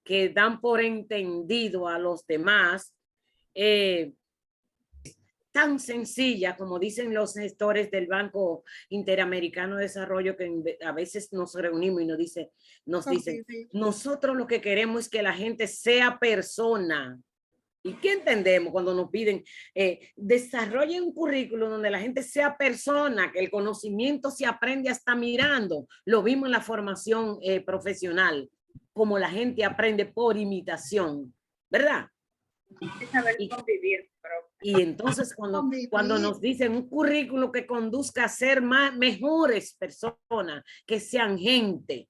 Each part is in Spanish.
que dan por entendido a los demás, tan sencilla como dicen los gestores del Banco Interamericano de Desarrollo, que a veces nos reunimos y nos dicen, nosotros lo que queremos es que la gente sea persona. ¿Y qué entendemos cuando nos piden desarrollen un currículo donde la gente sea persona, que el conocimiento se aprende hasta mirando? Lo vimos en la formación profesional, como la gente aprende por imitación, ¿verdad? Saber convivir. Y entonces cuando nos dicen un currículo que conduzca a ser mejores personas, que sean gente,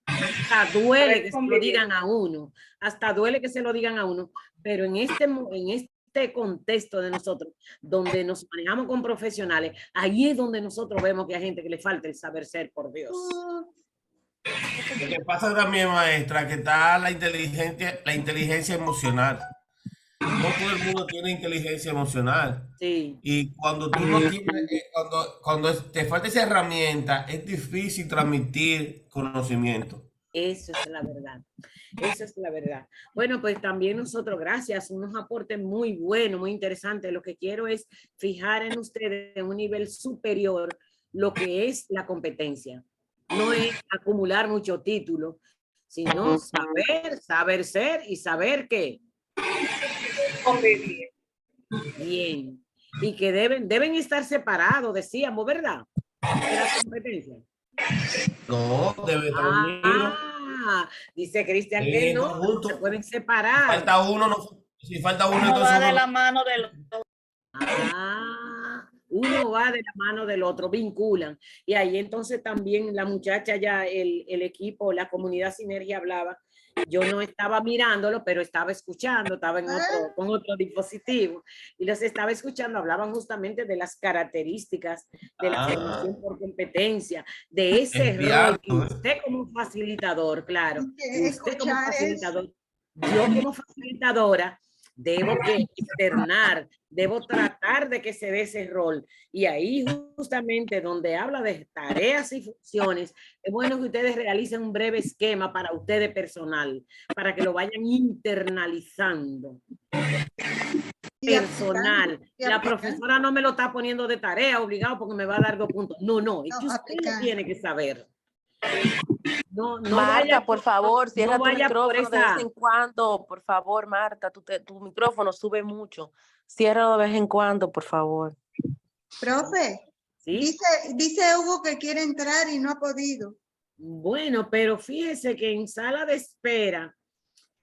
hasta duele que se lo digan a uno, hasta duele que se lo digan a uno, pero en este contexto de nosotros, donde nos manejamos con profesionales, ahí es donde nosotros vemos que hay gente que le falta el saber ser, por Dios. Lo que pasa también, maestra, que está la inteligencia emocional. No todo el mundo tiene inteligencia emocional. Sí. Y cuando tú no tienes, cuando te falta esa herramienta, es difícil transmitir conocimiento. Eso es la verdad. Eso es la verdad. Bueno, pues también nosotros, gracias, unos aportes muy buenos, muy interesantes. Lo que quiero es fijar en ustedes en un nivel superior lo que es la competencia. No es acumular mucho título, sino saber ser y saber qué. Convivir. Bien. Y que deben estar separados, decíamos, ¿verdad? De la competencia. No, debe estar unido. Dice Cristian que no, se pueden separar. Falta uno, no, si falta uno, Uno entonces va de la mano del otro. Uno va de la mano del otro, vinculan. Y ahí entonces también la muchacha ya, el equipo, la comunidad Sinergia hablaba. Yo no estaba mirándolo, pero estaba escuchando, estaba con otro dispositivo y los estaba escuchando. Hablaban justamente de las características de la formación por competencia, de ese rol que usted como facilitador, claro, usted como facilitador, yo como facilitadora, debo externar, debo tratar de que se dé ese rol. Y ahí justamente donde habla de tareas y funciones, es bueno que ustedes realicen un breve esquema para ustedes personal, para que lo vayan internalizando. Personal. La profesora no me lo está poniendo de tarea obligado porque me va a dar 2 puntos. No, es que usted lo tiene que saber. No Marta, vaya, por favor, cierra tu micrófono de vez en cuando, por favor, Marta, tu micrófono sube mucho. Ciérralo de vez en cuando, por favor. Profe, ¿sí? dice Hugo que quiere entrar y no ha podido. Bueno, pero fíjese que en sala de espera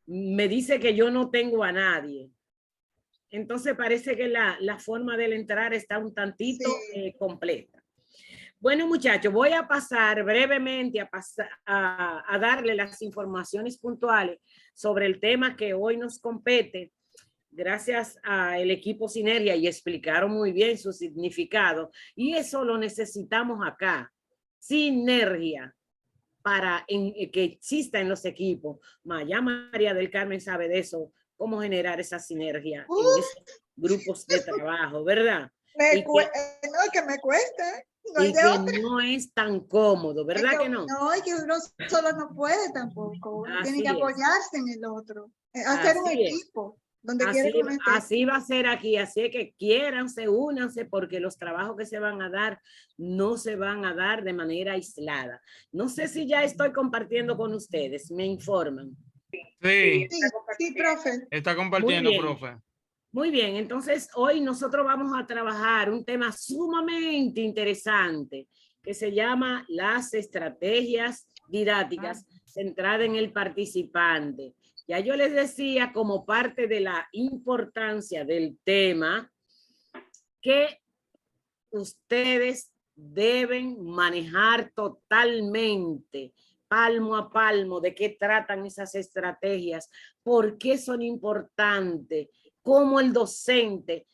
me dice que yo no tengo a nadie. Entonces parece que la forma de entrar está un tantito completa. Bueno, muchachos, voy a pasar brevemente a darle las informaciones puntuales sobre el tema que hoy nos compete, gracias al equipo Sinergia, y explicaron muy bien su significado. Y eso lo necesitamos acá, sinergia, para que exista en los equipos. Ya María del Carmen sabe de eso, cómo generar esa sinergia en esos grupos de trabajo, ¿verdad? No, que me cuesta. No y que otra. No es tan cómodo, ¿verdad que no? No, y que uno solo no puede tampoco. Uno tiene que apoyarse en el otro. Hacer un equipo. Donde así va a ser aquí, así que quiéranse, únanse, porque los trabajos que se van a dar no se van a dar de manera aislada. No sé si ya estoy compartiendo con ustedes, me informan. Sí, profe. Está compartiendo, profe. Muy bien, entonces hoy nosotros vamos a trabajar un tema sumamente interesante que se llama las estrategias didácticas centradas en el participante. Ya yo les decía, como parte de la importancia del tema, que ustedes deben manejar totalmente, palmo a palmo, de qué tratan esas estrategias, por qué son importantes, cómo el docente,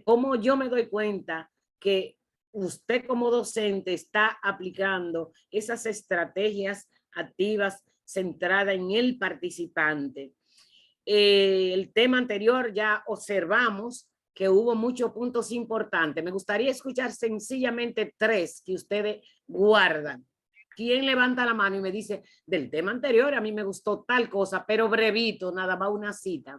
cómo yo me doy cuenta que usted como docente está aplicando esas estrategias activas centrada en el participante. El tema anterior ya observamos que hubo muchos puntos importantes. Me gustaría escuchar sencillamente 3 que ustedes guardan, ¿Quién levanta la mano y me dice, del tema anterior a mí me gustó tal cosa, pero brevito, nada más una cita?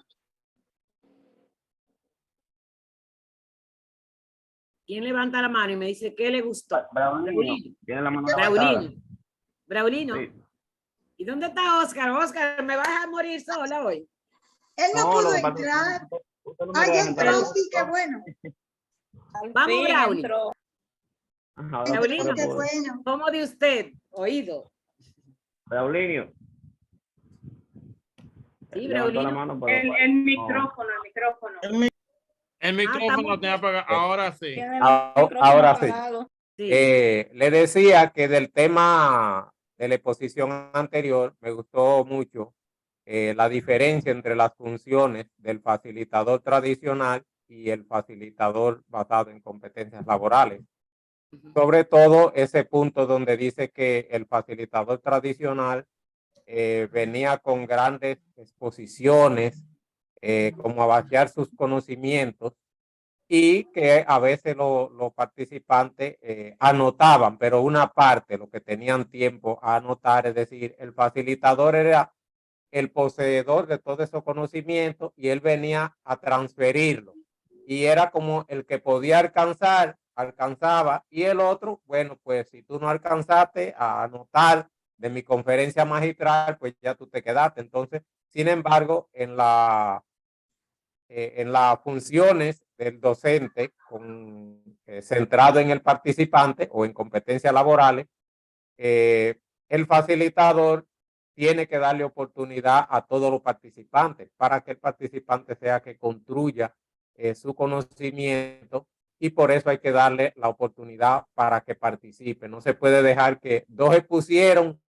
¿Quién levanta la mano y me dice qué le gustó? Braulino. Tiene la mano Braulino. Braulino. Sí. ¿Y dónde está Oscar? Oscar, ¿me vas a morir sola hoy? Él no pudo entrar. Ya entró, sí, qué bueno. Vamos, Braulio. Braulino, qué bueno. ¿Cómo de usted? Oído. Braulino. Sí, Braulino. El micrófono. El micrófono te apaga. Ahora sí. Ahora sí. Le decía que del tema de la exposición anterior me gustó mucho la diferencia entre las funciones del facilitador tradicional y el facilitador basado en competencias laborales. Sobre todo ese punto donde dice que el facilitador tradicional venía con grandes exposiciones, como a vaciar sus conocimientos, y que a veces los participantes anotaban, pero una parte, lo que tenían tiempo a anotar, es decir, el facilitador era el poseedor de todos esos conocimientos y él venía a transferirlo. Y era como el que podía alcanzaba, y el otro, bueno, pues si tú no alcanzaste a anotar de mi conferencia magistral, pues ya tú te quedaste. Entonces, sin embargo, en las funciones del docente centrado en el participante o en competencias laborales, el facilitador tiene que darle oportunidad a todos los participantes para que el participante sea que construya su conocimiento, y por eso hay que darle la oportunidad para que participe. No se puede dejar que 2 expusieron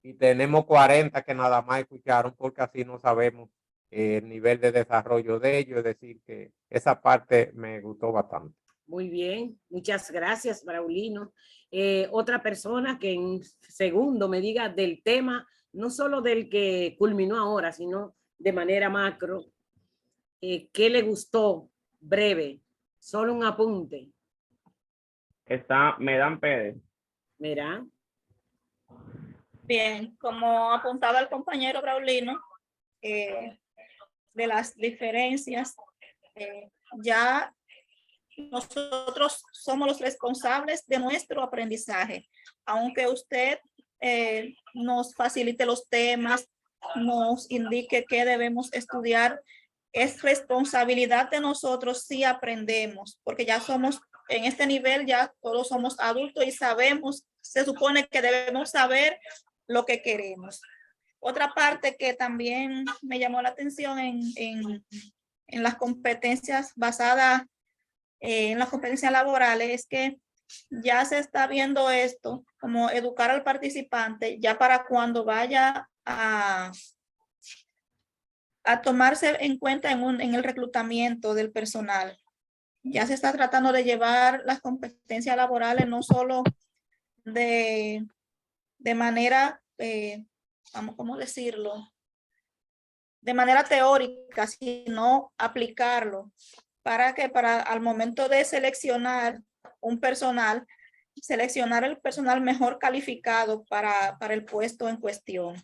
y tenemos 40 que nada más escucharon, porque así no sabemos el nivel de desarrollo de ellos. Es decir, que esa parte me gustó bastante. Muy bien, muchas gracias, Braulino. Otra persona que en segundo me diga del tema, no solo del que culminó ahora, sino de manera macro, ¿qué le gustó? Breve, solo un apunte. Está Medán Pérez. Mira. Bien, como apuntaba el compañero Braulino, de las diferencias, ya nosotros somos los responsables de nuestro aprendizaje. Aunque usted nos facilite los temas, nos indique qué debemos estudiar, es responsabilidad de nosotros si aprendemos, porque ya somos, en este nivel ya todos somos adultos y sabemos, se supone que debemos saber lo que queremos. Otra parte que también me llamó la atención en las competencias basadas en las competencias laborales es que ya se está viendo esto como educar al participante ya para cuando vaya a tomarse en cuenta en el reclutamiento del personal. Ya se está tratando de llevar las competencias laborales no solo de manera, ¿cómo decirlo? De manera teórica, sino aplicarlo para que al momento de seleccionar un personal, seleccionar el personal mejor calificado para el puesto en cuestión.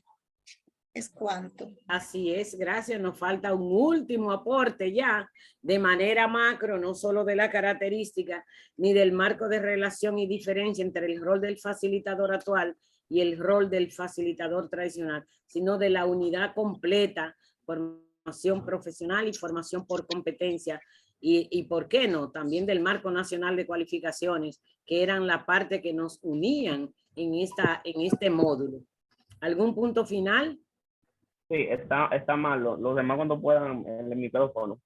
Es cuanto. Así es, gracias. Nos falta un último aporte ya de manera macro, no solo de la característica ni del marco de relación y diferencia entre el rol del facilitador actual y el rol del facilitador tradicional, sino de la unidad completa, formación profesional y formación por competencia, y por qué no, también del marco nacional de cualificaciones, que eran la parte que nos unían en este módulo. ¿Algún punto final? Sí, está mal. Los demás cuando puedan el micrófono.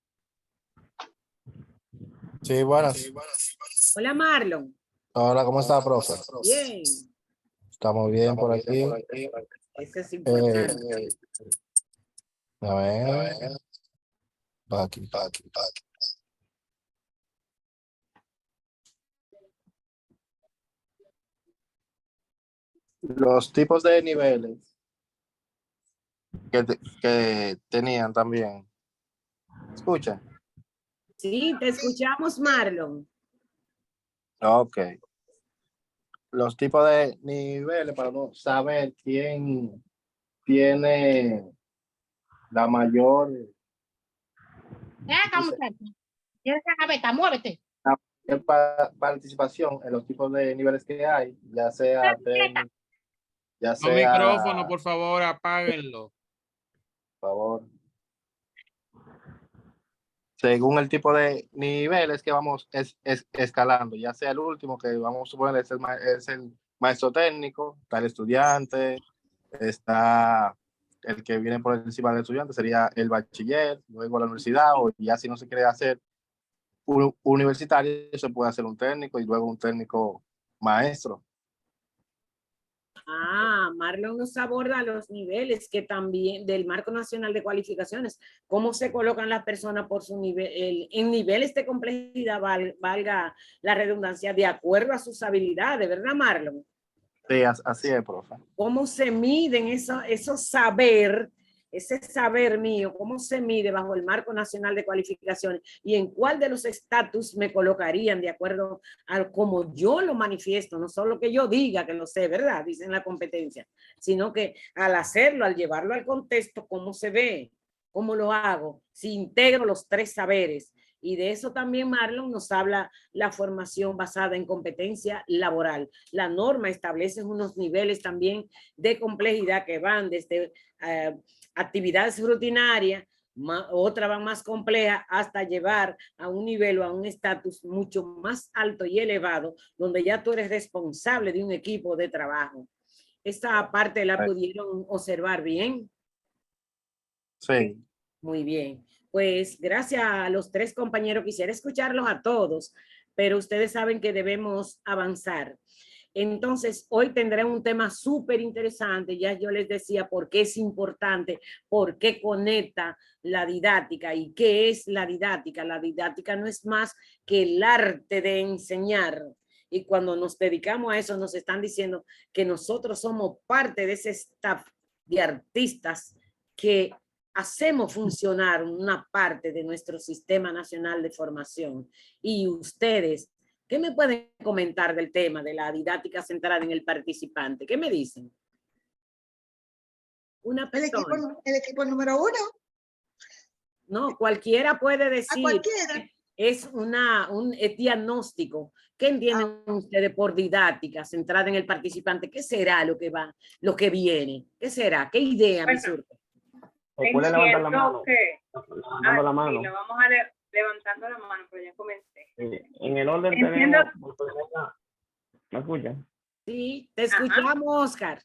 Sí, buenas. Hola, Marlon. Hola, ¿cómo está, profe? Bien. Estamos bien por aquí. Eso es importante. A ver. Aquí. Los tipos de niveles que tenían también. ¿Escucha? Sí, te escuchamos, Marlon. Ok. los tipos de niveles para no saber quién tiene la mayor muévete. participación en los tipos de niveles que hay, ya sea técnico, ya Los sea, micrófonos, por favor, apáguenlo. por favor. Según el tipo de niveles que vamos escalando, ya sea el último, que vamos a suponer es el maestro técnico, está el estudiante, está el que viene por encima del estudiante, sería el bachiller, luego la universidad, o ya si no se quiere hacer universitario, se puede hacer un técnico y luego un técnico maestro. Marlon nos aborda los niveles que también del Marco Nacional de Cualificaciones, cómo se colocan las personas por su nivel, en niveles de complejidad, valga la redundancia, de acuerdo a sus habilidades, ¿verdad, Marlon? Sí, así es, profe. ¿Cómo se miden ese saber mío, cómo se mide bajo el Marco Nacional de Cualificaciones y en cuál de los estatus me colocarían de acuerdo a cómo yo lo manifiesto, no solo que yo diga que lo sé, ¿verdad? Dicen la competencia, sino que al hacerlo, al llevarlo al contexto, cómo se ve, cómo lo hago, si integro los 3 saberes. Y de eso también Marlon nos habla la formación basada en competencia laboral. La norma establece unos niveles también de complejidad que van desde actividades rutinarias, otra va más compleja, hasta llevar a un nivel o a un estatus mucho más alto y elevado, donde ya tú eres responsable de un equipo de trabajo. Esta parte la pudieron observar bien. Sí. Muy bien. Pues gracias a los 3 compañeros, quisiera escucharlos a todos, pero ustedes saben que debemos avanzar. Entonces, hoy tendré un tema súper interesante. Ya yo les decía por qué es importante, por qué conecta la didáctica y qué es la didáctica. La didáctica no es más que el arte de enseñar. Y cuando nos dedicamos a eso, nos están diciendo que nosotros somos parte de ese staff de artistas que hacemos funcionar una parte de nuestro Sistema Nacional de Formación. Y ustedes, ¿qué me pueden comentar del tema de la didáctica centrada en el participante? ¿Qué me dicen? Una persona. El equipo número 1. No, cualquiera puede decir. Cualquiera. Es un diagnóstico. ¿Qué entienden ustedes por didáctica centrada en el participante? ¿Qué será lo que viene? ¿Qué será? ¿Qué idea me surge? ¿Puede levantar la mano? Levantando la mano. Sí, lo vamos a leer levantando la mano, pero ya comencé. En el orden Entiendo. tenemos... ¿Me escucha? Sí, te escuchamos, Oscar.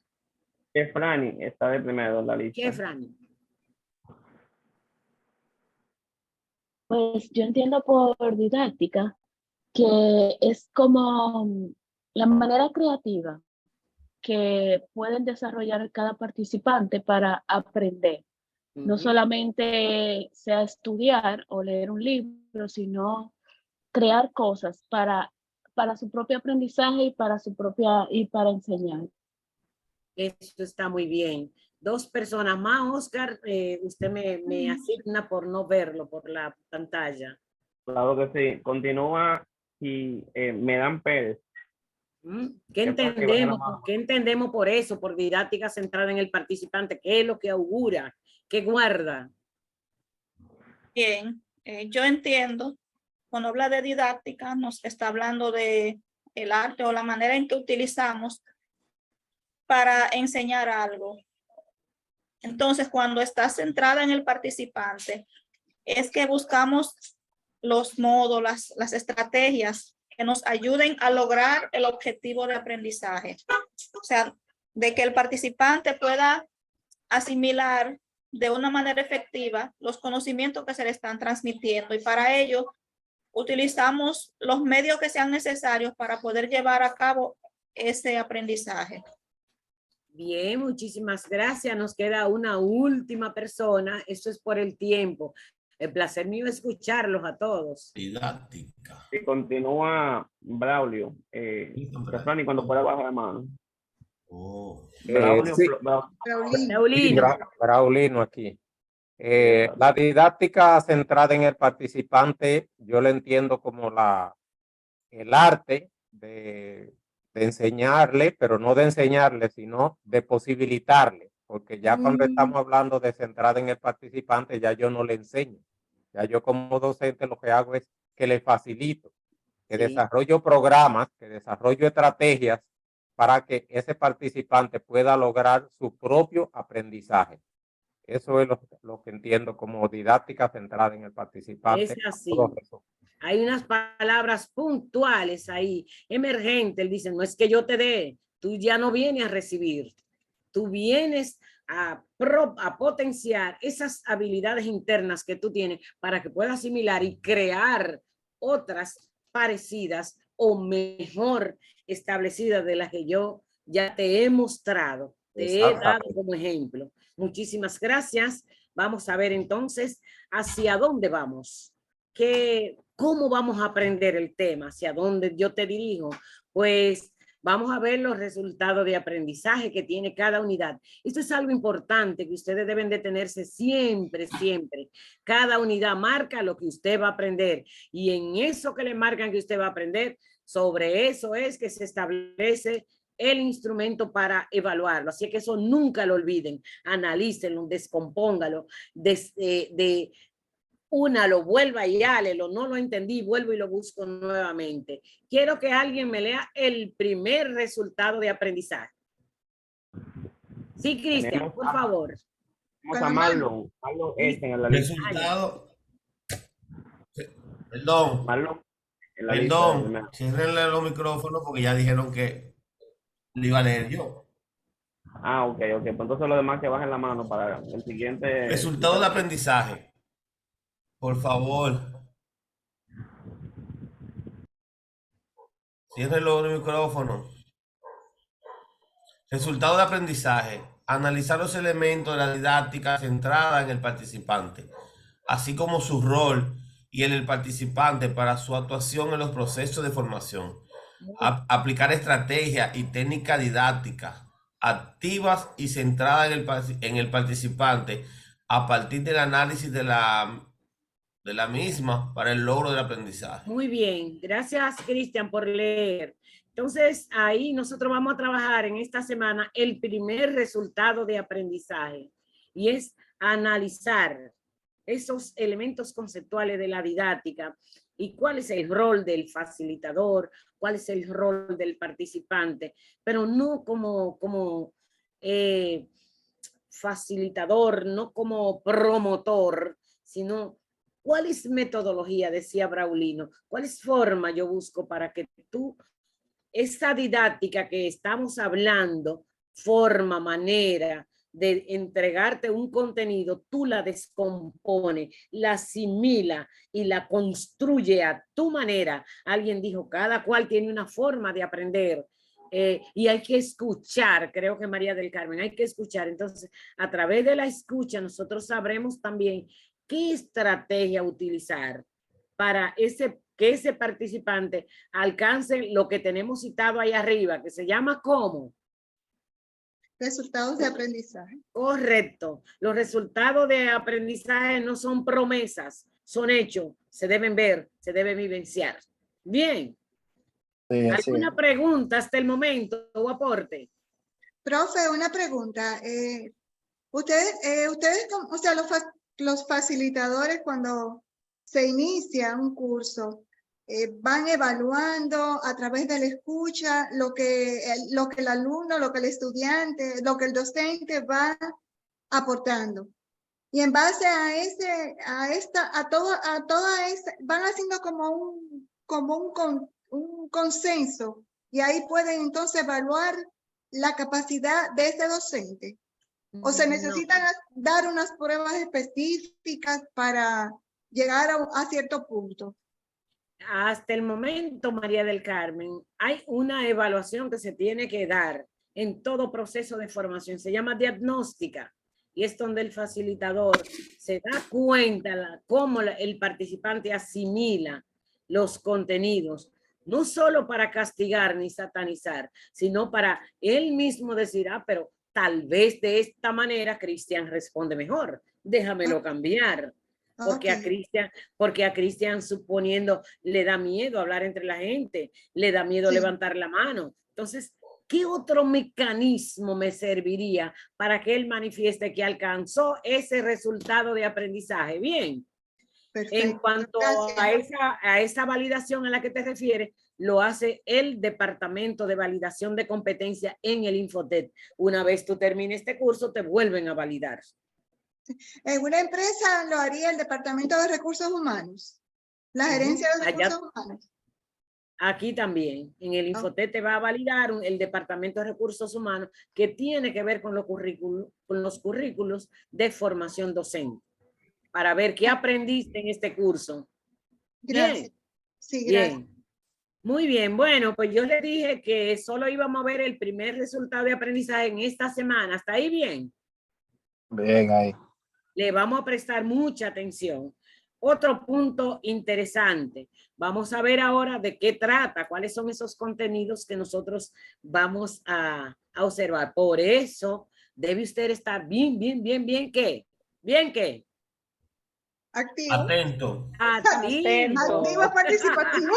Franny está de primero en la lista. ¿Qué, Franny? Pues yo entiendo por didáctica que es como la manera creativa que pueden desarrollar cada participante para aprender. No solamente sea estudiar o leer un libro, sino crear cosas para su propio aprendizaje y para enseñar. Eso está muy bien. 2 personas más, Oscar, usted me asigna por no verlo por la pantalla. Claro que sí. Continúa y Medan Pérez. ¿Qué entendemos por eso, por didáctica centrada en el participante? ¿Qué es lo que augura? ¿Qué guarda? Bien, yo entiendo, cuando habla de didáctica, nos está hablando de el arte o la manera en que utilizamos para enseñar algo. Entonces, cuando está centrada en el participante, es que buscamos los modos, las estrategias que nos ayuden a lograr el objetivo de aprendizaje. O sea, de que el participante pueda asimilar de una manera efectiva los conocimientos que se le están transmitiendo, y para ello utilizamos los medios que sean necesarios para poder llevar a cabo ese aprendizaje. Bien, muchísimas gracias. Nos queda una última persona. Eso es por el tiempo. El placer mío es escucharlos a todos. Didáctica. Y continúa Braulio. Franny, cuando pueda bajar la mano. Braulino aquí. La didáctica centrada en el participante, yo lo entiendo como el arte de de enseñarle, pero no de enseñarle, sino de posibilitarle, porque ya cuando estamos hablando de centrada en el participante, ya yo no le enseño. Ya yo como docente lo que hago es que le facilito, que desarrollo programas, que desarrollo estrategias para que ese participante pueda lograr su propio aprendizaje. Eso es lo que entiendo como didáctica centrada en el participante. Es así. Hay unas palabras puntuales ahí, emergentes. Él dice, no es que yo te dé, tú ya no vienes a recibir. Tú vienes a potenciar esas habilidades internas que tú tienes para que puedas asimilar y crear otras parecidas o mejor establecidas de las que yo ya te he mostrado, te he dado como ejemplo. Muchísimas gracias. Vamos a ver entonces hacia dónde vamos. ¿Cómo vamos a aprender el tema? ¿Hacia dónde yo te dirijo? Pues vamos a ver los resultados de aprendizaje que tiene cada unidad. Esto es algo importante que ustedes deben detenerse siempre, siempre. Cada unidad marca lo que usted va a aprender y en eso que le marcan que usted va a aprender, sobre eso es que se establece el instrumento para evaluarlo. Así que eso nunca lo olviden. Analícenlo, descompóngalo, únalo, vuelva y hálelo, no lo entendí, vuelvo y lo busco nuevamente. Quiero que alguien me lea el primer resultado de aprendizaje. Sí, Cristian, por favor. Vamos a Marlon. Marlon en la lista. Resultado. Perdón. Marlon. Perdón. Cierrenle los micrófonos porque ya dijeron que lo iba a leer yo. Ok. Pues entonces los demás que bajen la mano para el siguiente. Resultado de aprendizaje. Por favor. Cierren los micrófonos. Resultado de aprendizaje. Analizar los elementos de la didáctica centrada en el participante, así como su rol y el participante para su actuación en los procesos de formación. Aplicar estrategias y técnicas didácticas activas y centradas en el participante a partir del análisis de la misma para el logro del aprendizaje. Muy bien, gracias Cristian por leer. Entonces ahí nosotros vamos a trabajar en esta semana el primer resultado de aprendizaje y es analizar esos elementos conceptuales de la didáctica y cuál es el rol del facilitador, cuál es el rol del participante, pero no como facilitador, no como promotor, sino cuál es metodología, decía Braulino, cuál es forma yo busco para que tú, esa didáctica que estamos hablando, forma, manera de entregarte un contenido, tú la descompone, la asimila y la construye a tu manera. Alguien dijo, cada cual tiene una forma de aprender y hay que escuchar, creo que María del Carmen, hay que escuchar. Entonces, a través de la escucha, nosotros sabremos también qué estrategia utilizar para que ese participante alcance lo que tenemos citado ahí arriba, que se llama ¿cómo? Resultados de aprendizaje. Correcto. Los resultados de aprendizaje no son promesas, son hechos, se deben ver, se deben vivenciar. Bien. Sí, ¿alguna pregunta hasta el momento o aporte? Profe, una pregunta. Ustedes, o sea, los facilitadores cuando se inicia un curso, van evaluando a través de la escucha lo que el alumno, lo que el estudiante, lo que el docente va aportando. Y en base a toda esa, van haciendo como un consenso y ahí pueden entonces evaluar la capacidad de ese docente. ¿O se necesitan dar unas pruebas específicas para llegar a cierto punto? Hasta el momento, María del Carmen, hay una evaluación que se tiene que dar en todo proceso de formación. Se llama diagnóstica y es donde el facilitador se da cuenta cómo el participante asimila los contenidos, no solo para castigar ni satanizar, sino para él mismo decir, pero tal vez de esta manera Cristian responde mejor, déjamelo cambiar. Porque a Cristian suponiendo le da miedo hablar entre la gente, le da miedo levantar la mano. Entonces, ¿qué otro mecanismo me serviría para que él manifieste que alcanzó ese resultado de aprendizaje? Bien. Perfecto. En cuanto a esa validación a la que te refieres, lo hace el Departamento de Validación de Competencia en el Infotet. Una vez tú termines este curso, te vuelven a validar. En una empresa lo haría el Departamento de Recursos Humanos, la gerencia de recursos humanos. Aquí también, en el Infotet te va a validar el Departamento de Recursos Humanos, que tiene que ver con los currículos de formación docente, para ver qué aprendiste en este curso. Gracias. Bien. Sí, gracias. Bien. Muy bien, bueno, pues yo le dije que solo íbamos a ver el primer resultado de aprendizaje en esta semana. ¿Está ahí bien? Bien, ahí. Le vamos a prestar mucha atención. Otro punto interesante. Vamos a ver ahora de qué trata, cuáles son esos contenidos que nosotros vamos a observar. Por eso debe usted estar bien, ¿qué? ¿Bien qué? Activo. Atento. Activo participativo.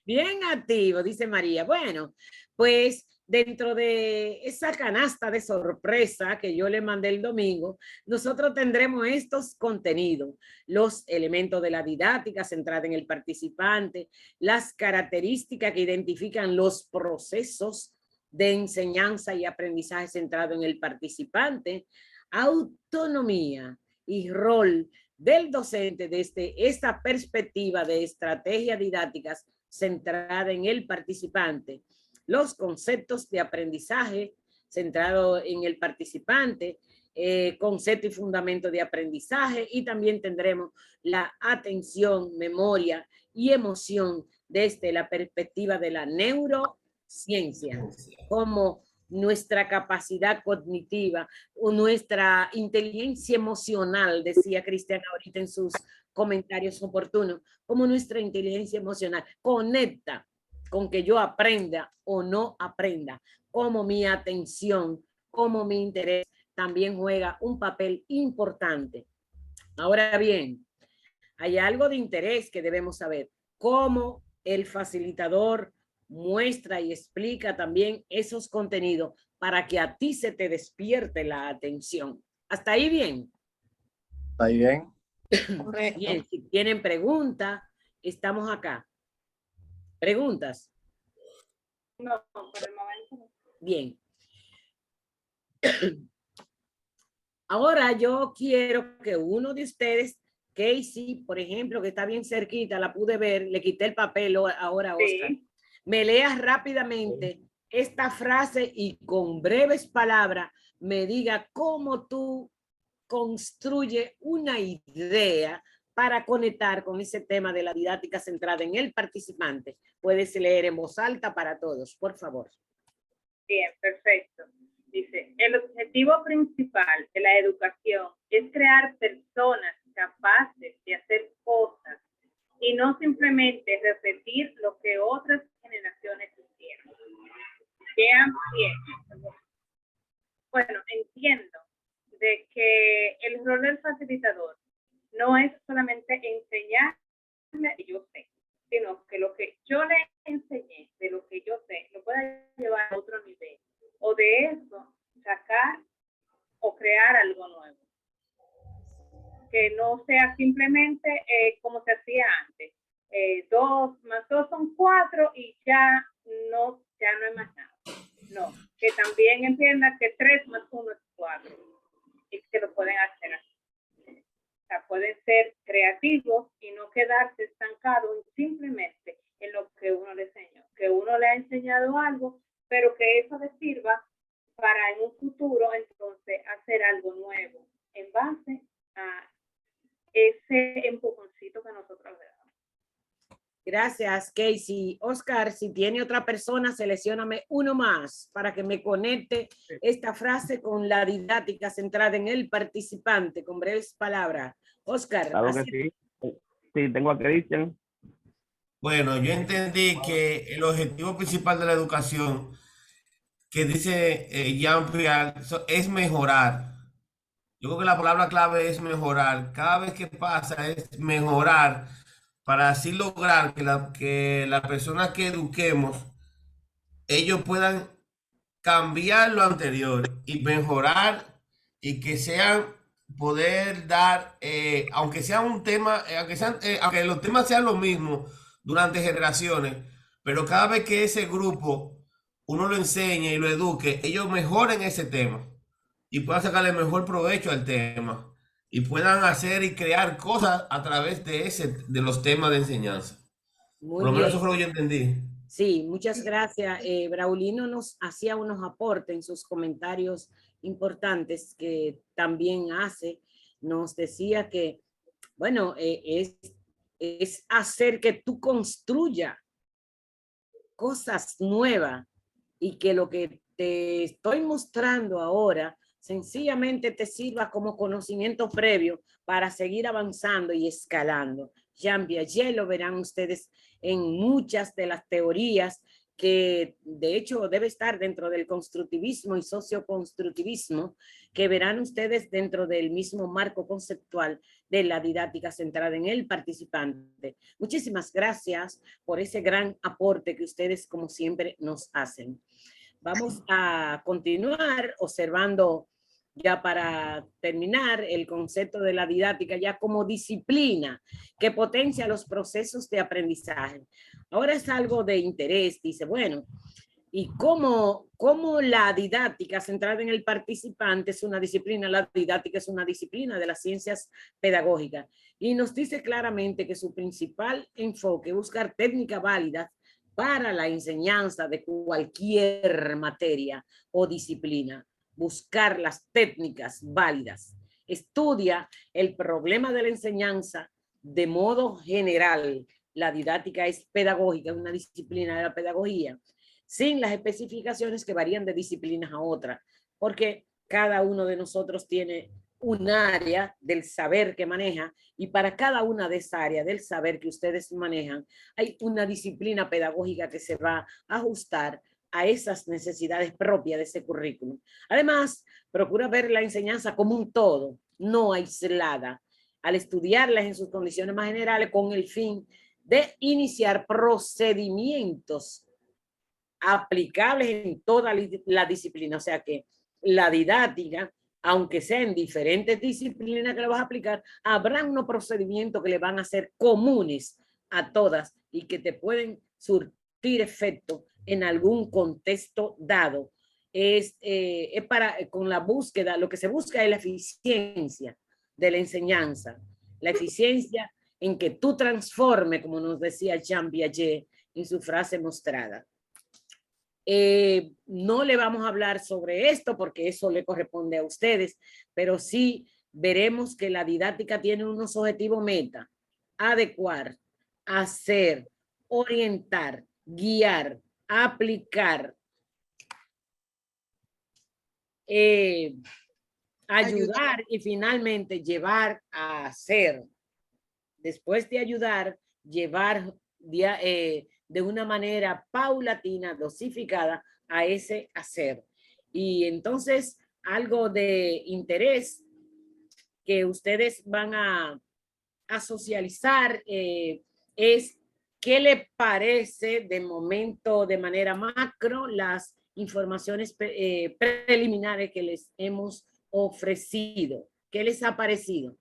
Bien activo, dice María. Bueno, pues dentro de esa canasta de sorpresa que yo le mandé el domingo, nosotros tendremos estos contenidos, los elementos de la didáctica centrada en el participante, las características que identifican los procesos de enseñanza y aprendizaje centrado en el participante, autonomía y rol del docente desde esta perspectiva de estrategias didácticas centrada en el participante, los conceptos de aprendizaje centrado en el participante, concepto y fundamento de aprendizaje, y también tendremos la atención, memoria y emoción desde la perspectiva de la neurociencia, como nuestra capacidad cognitiva o nuestra inteligencia emocional, decía Cristian ahorita en sus comentarios oportunos, como nuestra inteligencia emocional conecta con que yo aprenda o no aprenda, como mi atención, como mi interés también juega un papel importante. Ahora bien, hay algo de interés que debemos saber, cómo el facilitador muestra y explica también esos contenidos para que a ti se te despierte la atención. ¿Hasta ahí bien? ¿Está ahí bien? Correcto. Bien, si tienen preguntas, estamos acá. ¿Preguntas? No, por el momento no. Bien. Ahora yo quiero que uno de ustedes, Casey, por ejemplo, que está bien cerquita, la pude ver, le quité el papel ahora a Oscar. Sí. Me leas rápidamente esta frase y con breves palabras me diga cómo tú construyes una idea para conectar con ese tema de la didáctica centrada en el participante. Puedes leer en voz alta para todos, por favor. Bien, perfecto. Dice, el objetivo principal de la educación es crear personas capaces de hacer cosas y no simplemente repetir lo que otras generaciones hicieron. Vean bien. Bueno, entiendo de que el rol del facilitador no es solamente enseñarle que yo sé, sino que lo que yo le enseñé, de lo que yo sé, lo pueda llevar a otro nivel, o de eso sacar o crear algo nuevo. Que no sea simplemente como se hacía antes. 2 más 2 son 4 y ya no hay más nada. No, que también entienda que 3 más 1 es 4 y que lo pueden hacer así. O sea, pueden ser creativos y no quedarse estancados simplemente en lo que uno le enseñó. Que uno le ha enseñado algo, pero que eso le sirva para en un futuro entonces hacer algo nuevo en base a ese empujoncito que nosotros le damos. Gracias, Casey. Oscar, si tiene otra persona, seleccióname uno más para que me conecte esta frase con la didáctica centrada en el participante, con breves palabras. Oscar. Claro que sí. Sí, tengo a Cristian. Bueno, yo entendí que el objetivo principal de la educación, que dice Jean-Pierre, es mejorar. Yo creo que la palabra clave es mejorar. Cada vez que pasa es mejorar para así lograr que las personas que eduquemos ellos puedan cambiar lo anterior y mejorar y que sean poder dar, aunque sea un tema, aunque los temas sean los mismos durante generaciones, pero cada vez que ese grupo uno lo enseñe y lo eduque, ellos mejoren ese tema y puedan sacarle mejor provecho al tema y puedan hacer y crear cosas a través de los temas de enseñanza. Muy Por lo menos bien. eso fue lo que yo entendí. Sí, muchas gracias. Braulino nos hacía unos aportes en sus comentarios importantes que también hace. Nos decía que, bueno, es hacer que tú construyas cosas nuevas y que lo que te estoy mostrando ahora sencillamente te sirva como conocimiento previo para seguir avanzando y escalando. Jean Piaget lo verán ustedes en muchas de las teorías que de hecho debe estar dentro del constructivismo y socioconstructivismo, que verán ustedes dentro del mismo marco conceptual de la didáctica centrada en el participante. Muchísimas gracias por ese gran aporte que ustedes como siempre nos hacen. Vamos a continuar observando ya para terminar el concepto de la didáctica ya como disciplina que potencia los procesos de aprendizaje. Ahora es algo de interés, dice, bueno, ¿y cómo la didáctica centrada en el participante es una disciplina? La didáctica es una disciplina de las ciencias pedagógicas y nos dice claramente que su principal enfoque es buscar técnicas válidas para la enseñanza de cualquier materia o disciplina. Buscar las técnicas válidas. Estudia el problema de la enseñanza de modo general. La didáctica es pedagógica, es una disciplina de la pedagogía, sin las especificaciones que varían de disciplinas a otras, porque cada uno de nosotros tiene un área del saber que maneja y para cada una de esas áreas del saber que ustedes manejan, hay una disciplina pedagógica que se va a ajustar a esas necesidades propias de ese currículum. Además, procura ver la enseñanza como un todo, no aislada, al estudiarlas en sus condiciones más generales con el fin de iniciar procedimientos aplicables en toda la disciplina. O sea que la didáctica, aunque sea en diferentes disciplinas que le vas a aplicar, habrá unos procedimientos que le van a ser comunes a todas y que te pueden surtir efecto en algún contexto dado. Es para, con la búsqueda, lo que se busca es la eficiencia de la enseñanza, la eficiencia en que tú transformes, como nos decía Jean Piaget en su frase mostrada. No le vamos a hablar sobre esto porque eso le corresponde a ustedes, pero sí veremos que la didáctica tiene unos objetivos meta: adecuar, hacer, orientar, guiar, aplicar, ayudar y finalmente llevar a hacer. Después de ayudar, llevar de una manera paulatina, dosificada a ese hacer. Y entonces, algo de interés que ustedes van a socializar es qué le parece de momento, de manera macro, las informaciones preliminares que les hemos ofrecido. ¿Qué les ha parecido?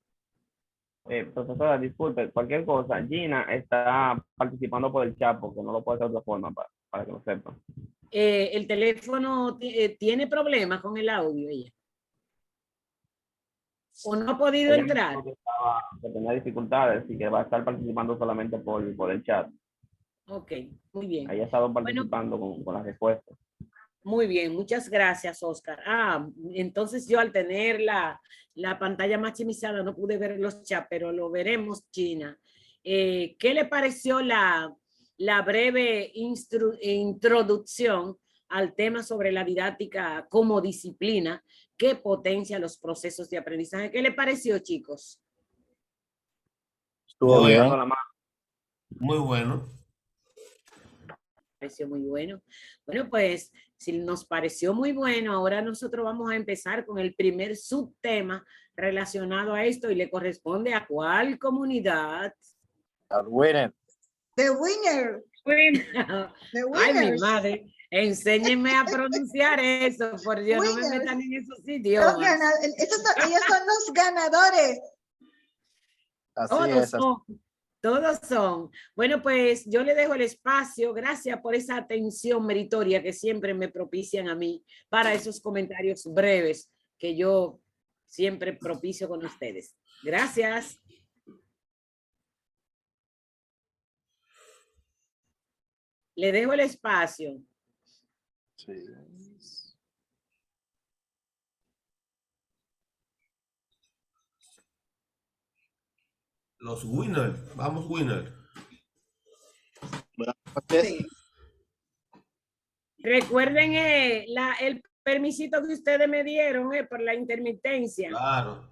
Profesora, disculpe, cualquier cosa, Gina está participando por el chat porque no lo puede hacer de otra forma para que lo sepan. El teléfono tiene problemas con el audio ella. ¿O no ha podido entrar? Que tenía dificultades y que va a estar participando solamente por el chat. Ok, muy bien. Ella ha estado participando bueno, con las respuestas. Muy bien, muchas gracias, Oscar. Entonces yo al tener la pantalla maximizada no pude ver los chats, pero lo veremos, Gina. ¿Qué le pareció la breve introducción al tema sobre la didáctica como disciplina que potencia los procesos de aprendizaje? ¿Qué le pareció, chicos? Estuvo bien. Muy bueno. Pareció muy bueno. Bueno, pues si nos pareció muy bueno, ahora nosotros vamos a empezar con el primer subtema relacionado a esto y le corresponde a ¿cuál comunidad? Al winner. The winner. Winner. The Ay, mi winners. madre. Enséñenme a pronunciar eso, por Dios, no me Winners. metan en esos Los idiomas. ellos son los ganadores. Todos son, todos son. Bueno, pues yo le dejo el espacio. Gracias por esa atención meritoria que siempre me propician a mí para esos comentarios breves que yo siempre propicio con ustedes. Gracias. Le dejo el espacio. Sí. Los winners, vamos winners. Sí. Recuerden el permisito que ustedes me dieron por la intermitencia. Claro.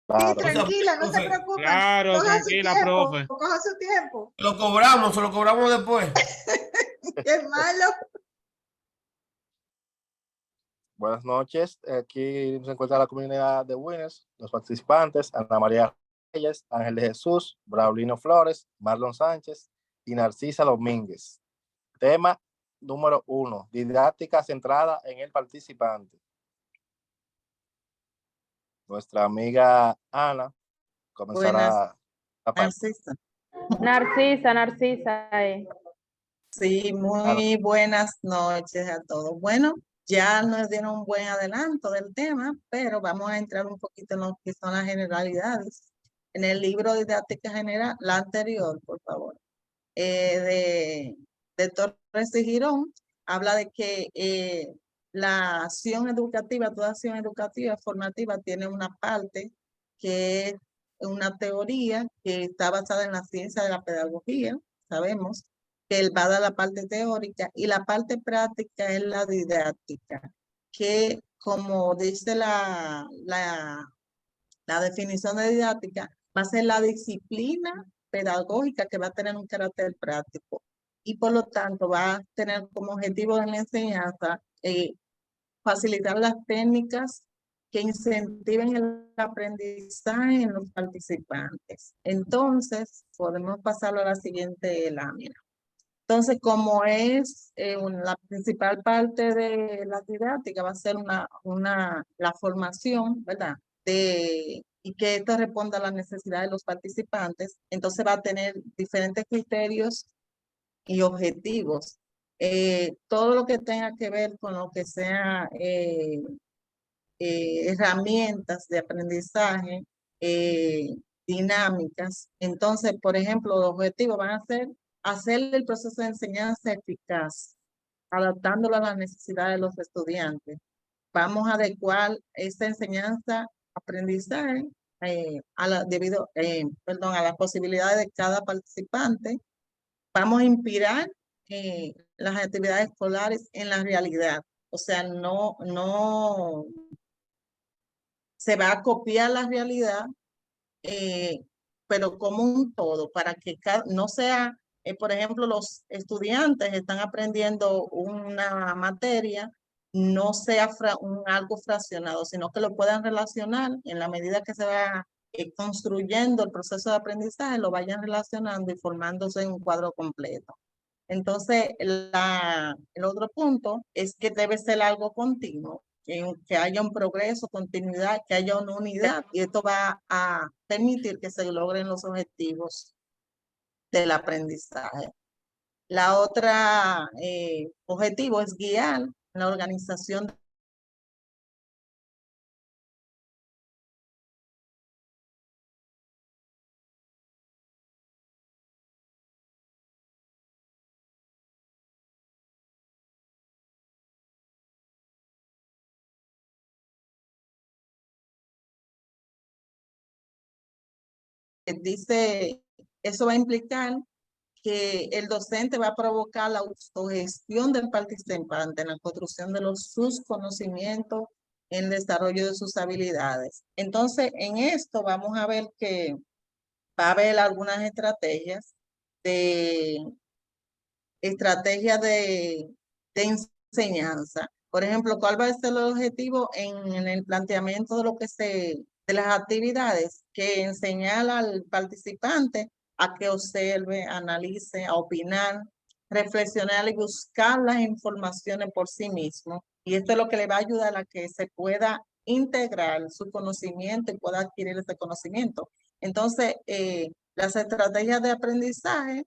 Sí, tranquila, no se preocupe. Claro, Coja tranquila, su tiempo, profe. coja su tiempo. Se lo cobramos después. Qué malo. Buenas noches. Aquí se encuentra la comunidad de winners, los participantes: Ana María Reyes, Ángel de Jesús, Braulino Flores, Marlon Sánchez y Narcisa Domínguez. Tema número 1: didáctica centrada en el participante. Nuestra amiga Ana comenzará la parte. Narcisa. Sí, muy buenas noches a todos. Bueno, ya nos dieron un buen adelanto del tema, pero vamos a entrar un poquito en lo que son las generalidades. En el libro de didáctica general, la anterior, por favor, de Torres y Girón, habla de que la acción educativa, toda acción educativa formativa tiene una parte que es una teoría que está basada en la ciencia de la pedagogía, sabemos que él va a dar la parte teórica y la parte práctica es la didáctica, que como dice la definición de didáctica, va a ser la disciplina pedagógica que va a tener un carácter práctico y por lo tanto va a tener como objetivo en la enseñanza facilitar las técnicas que incentiven el aprendizaje en los participantes. Entonces, podemos pasarlo a la siguiente lámina. Entonces, como es la principal parte de la didáctica, va a ser la formación, ¿verdad? Y que esto responda a las necesidades de los participantes, entonces va a tener diferentes criterios y objetivos. Todo lo que tenga que ver con lo que sea herramientas de aprendizaje, dinámicas. Entonces, por ejemplo, los objetivos van a ser hacer el proceso de enseñanza eficaz, adaptándolo a las necesidades de los estudiantes. Vamos a adecuar esta enseñanza, aprendizaje, a las posibilidades de cada participante. Vamos a inspirar las actividades escolares en la realidad. O sea, no se va a copiar la realidad, pero como un todo, para que no sea, por ejemplo, los estudiantes están aprendiendo una materia, no sea algo fraccionado, sino que lo puedan relacionar en la medida que se va construyendo el proceso de aprendizaje, lo vayan relacionando y formándose en un cuadro completo. Entonces, el otro punto es que debe ser algo continuo, que haya un progreso, continuidad, que haya una unidad, y esto va a permitir que se logren los objetivos del aprendizaje. La otra objetivo es guiar la organización dice, eso va a implicar que el docente va a provocar la autogestión del participante en la construcción de sus conocimientos, en el desarrollo de sus habilidades. Entonces, en esto vamos a ver que va a haber algunas estrategias de enseñanza. Por ejemplo, ¿cuál va a ser el objetivo en el planteamiento de de las actividades? Que enseñar al participante a que observe, analice, a opinar, reflexionar y buscar las informaciones por sí mismo. Y esto es lo que le va a ayudar a que se pueda integrar su conocimiento y pueda adquirir ese conocimiento. Entonces, las estrategias de aprendizaje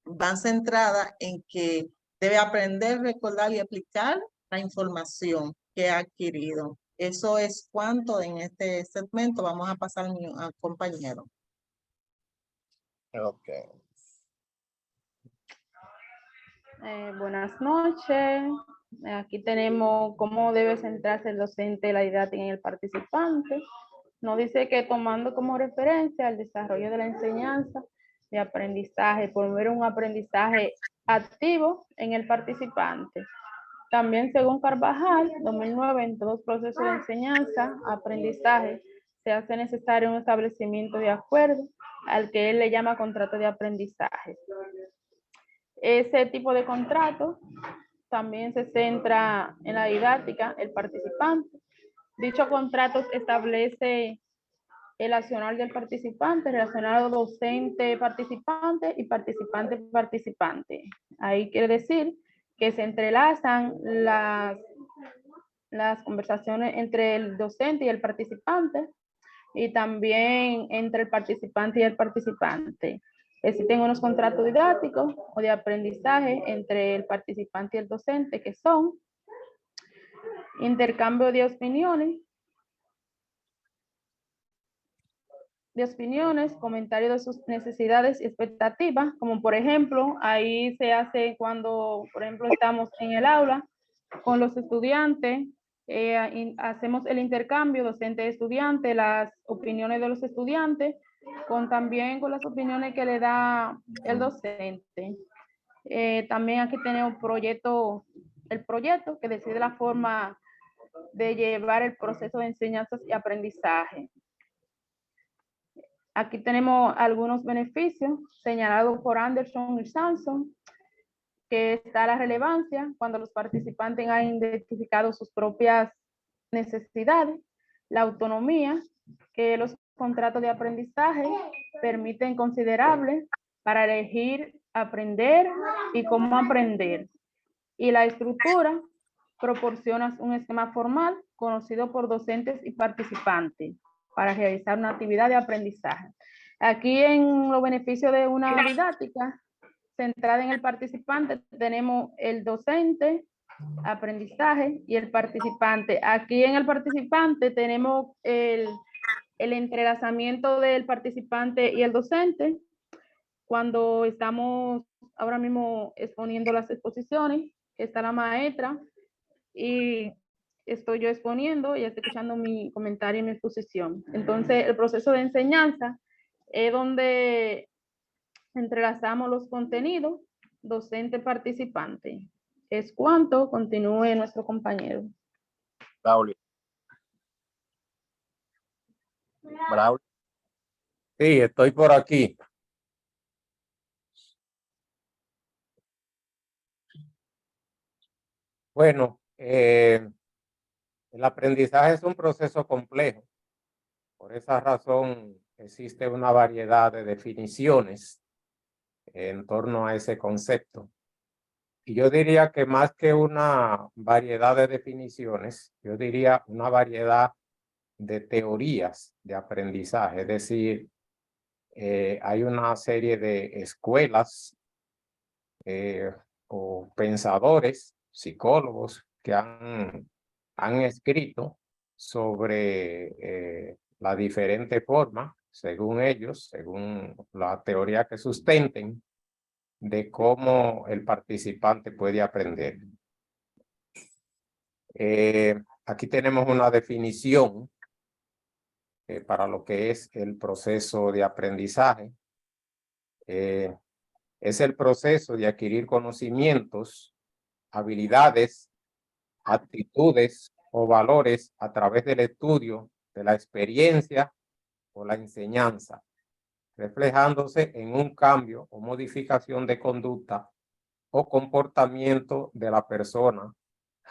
van centradas en que debe aprender, recordar y aplicar la información que ha adquirido. Eso es cuanto en este segmento. Vamos a pasar al compañero. Ok. Buenas noches. Aquí tenemos cómo debe centrarse el docente, la didáctica en el participante. Nos dice que tomando como referencia el desarrollo de la enseñanza de aprendizaje, promover un aprendizaje activo en el participante. También, según Carvajal, 2009, en todos los procesos de enseñanza, aprendizaje, se hace necesario un establecimiento de acuerdo al que él le llama contrato de aprendizaje. Ese tipo de contrato también se centra en la didáctica, el participante. Dicho contrato establece el accionar del participante, relacionado docente-participante y participante-participante. Ahí quiere decir que se entrelazan las conversaciones entre el docente y el participante y también entre el participante y el participante. Existen unos contratos didácticos o de aprendizaje entre el participante y el docente que son intercambio de opiniones, comentario de sus necesidades y expectativas, como por ejemplo, ahí se hace cuando, por ejemplo, estamos en el aula con los estudiantes, hacemos el intercambio docente-estudiante, las opiniones de los estudiantes, también con las opiniones que le da el docente. También aquí tenemos el proyecto que decide la forma de llevar el proceso de enseñanzas y aprendizaje. Aquí tenemos algunos beneficios señalados por Anderson y Samson, que está la relevancia cuando los participantes han identificado sus propias necesidades, la autonomía, que los contratos de aprendizaje permiten considerable para elegir aprender y cómo aprender. Y la estructura proporciona un esquema formal conocido por docentes y participantes para realizar una actividad de aprendizaje. Aquí en los beneficios de una didáctica centrada en el participante tenemos el docente, aprendizaje y el participante. Aquí en el participante tenemos el entrelazamiento del participante y el docente. Cuando estamos ahora mismo exponiendo las exposiciones, está la maestra y estoy yo exponiendo y estoy escuchando mi comentario y mi exposición. Entonces, el proceso de enseñanza es donde entrelazamos los contenidos docente-participante. Es cuanto continúe nuestro compañero. Braulio. Braulio. Sí, estoy por aquí. Bueno, el aprendizaje es un proceso complejo. Por esa razón existe una variedad de definiciones en torno a ese concepto. Y yo diría que más que una variedad de definiciones, yo diría una variedad de teorías de aprendizaje. Es decir, hay una serie de escuelas o pensadores, psicólogos que han escrito sobre la diferente forma, según ellos, según la teoría que sustenten, de cómo el participante puede aprender. Aquí tenemos una definición para lo que es el proceso de aprendizaje. Es el proceso de adquirir conocimientos, habilidades, actitudes o valores a través del estudio, de la experiencia o la enseñanza, reflejándose en un cambio o modificación de conducta o comportamiento de la persona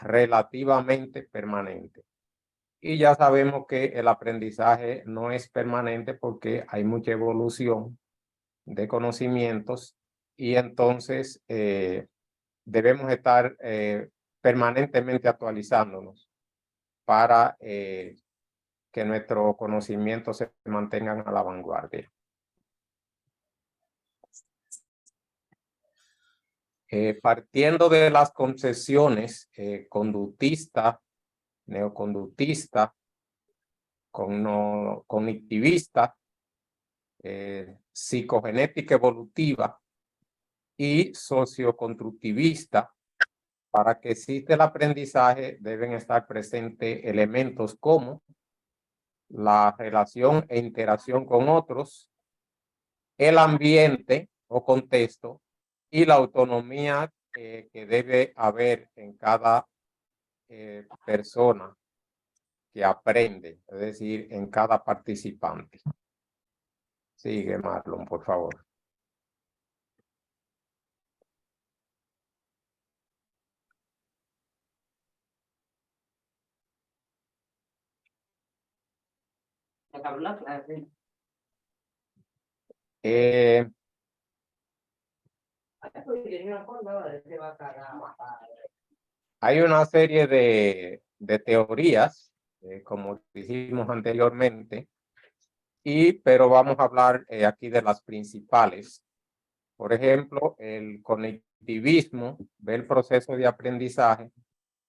relativamente permanente. Y ya sabemos que el aprendizaje no es permanente porque hay mucha evolución de conocimientos y entonces debemos estar permanentemente actualizándonos para que nuestros conocimientos se mantengan a la vanguardia. Partiendo de las concepciones conductista, neoconductista, cognitivista, psicogenética evolutiva y socioconstructivista, para que exista el aprendizaje deben estar presentes elementos como la relación e interacción con otros, el ambiente o contexto y la autonomía que debe haber en cada persona que aprende, es decir, en cada participante. Sigue, Marlon, por favor. Hay una serie de teorías, como dijimos anteriormente, pero vamos a hablar aquí de las principales. Por ejemplo, el cognitivismo ve el proceso de aprendizaje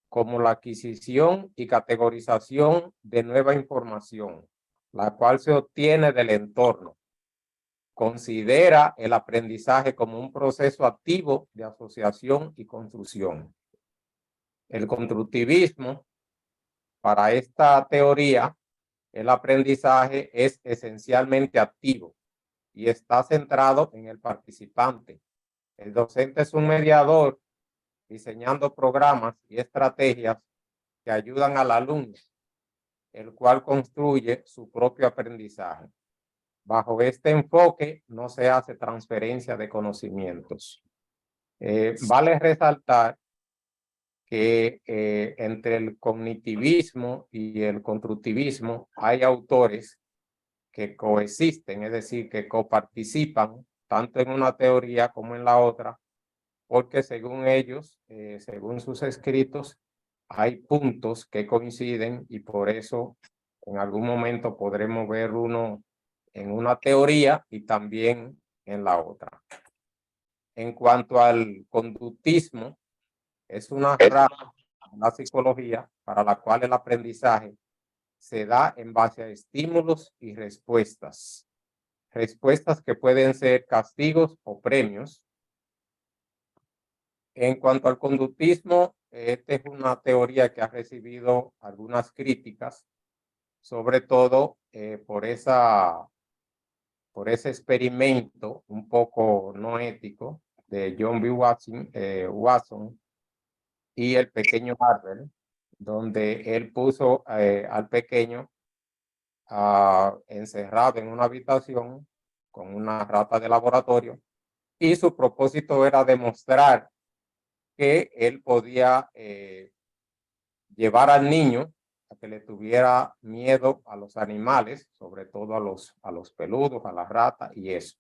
como la adquisición y categorización de nueva información, la cual se obtiene del entorno. Considera el aprendizaje como un proceso activo de asociación y construcción. El constructivismo, para esta teoría, el aprendizaje es esencialmente activo y está centrado en el participante. El docente es un mediador diseñando programas y estrategias que ayudan al alumno, el cual construye su propio aprendizaje. Bajo este enfoque no se hace transferencia de conocimientos. Vale resaltar que entre el cognitivismo y el constructivismo hay autores que coexisten, es decir, que coparticipan tanto en una teoría como en la otra, porque según ellos, según sus escritos, hay puntos que coinciden y por eso en algún momento podremos ver uno en una teoría y también en la otra. En cuanto al conductismo, es una rama de la psicología para la cual el aprendizaje se da en base a estímulos y respuestas. Respuestas que pueden ser castigos o premios. En cuanto al conductismo, esta es una teoría que ha recibido algunas críticas, sobre todo por ese experimento un poco no ético de John B. Watson y el pequeño Harvard, donde él puso al pequeño encerrado en una habitación con una rata de laboratorio y su propósito era demostrar que él podía llevar al niño a que le tuviera miedo a los animales, sobre todo a los peludos, a las ratas y eso.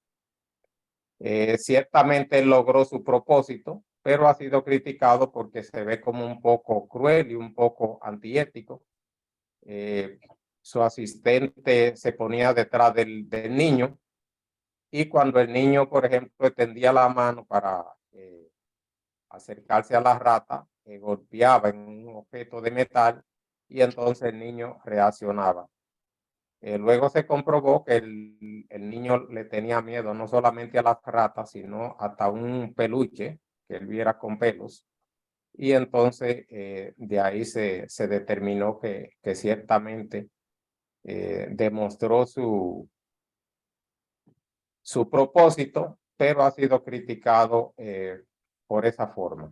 Ciertamente él logró su propósito, pero ha sido criticado porque se ve como un poco cruel y un poco antiético. Su asistente se ponía detrás del niño y cuando el niño, por ejemplo, extendía la mano para acercarse a la rata, golpeaba en un objeto de metal y entonces el niño reaccionaba. Luego se comprobó que el niño le tenía miedo no solamente a las ratas, sino hasta un peluche que él viera con pelos. Y entonces de ahí se determinó que ciertamente demostró su propósito, pero ha sido criticado por esa forma.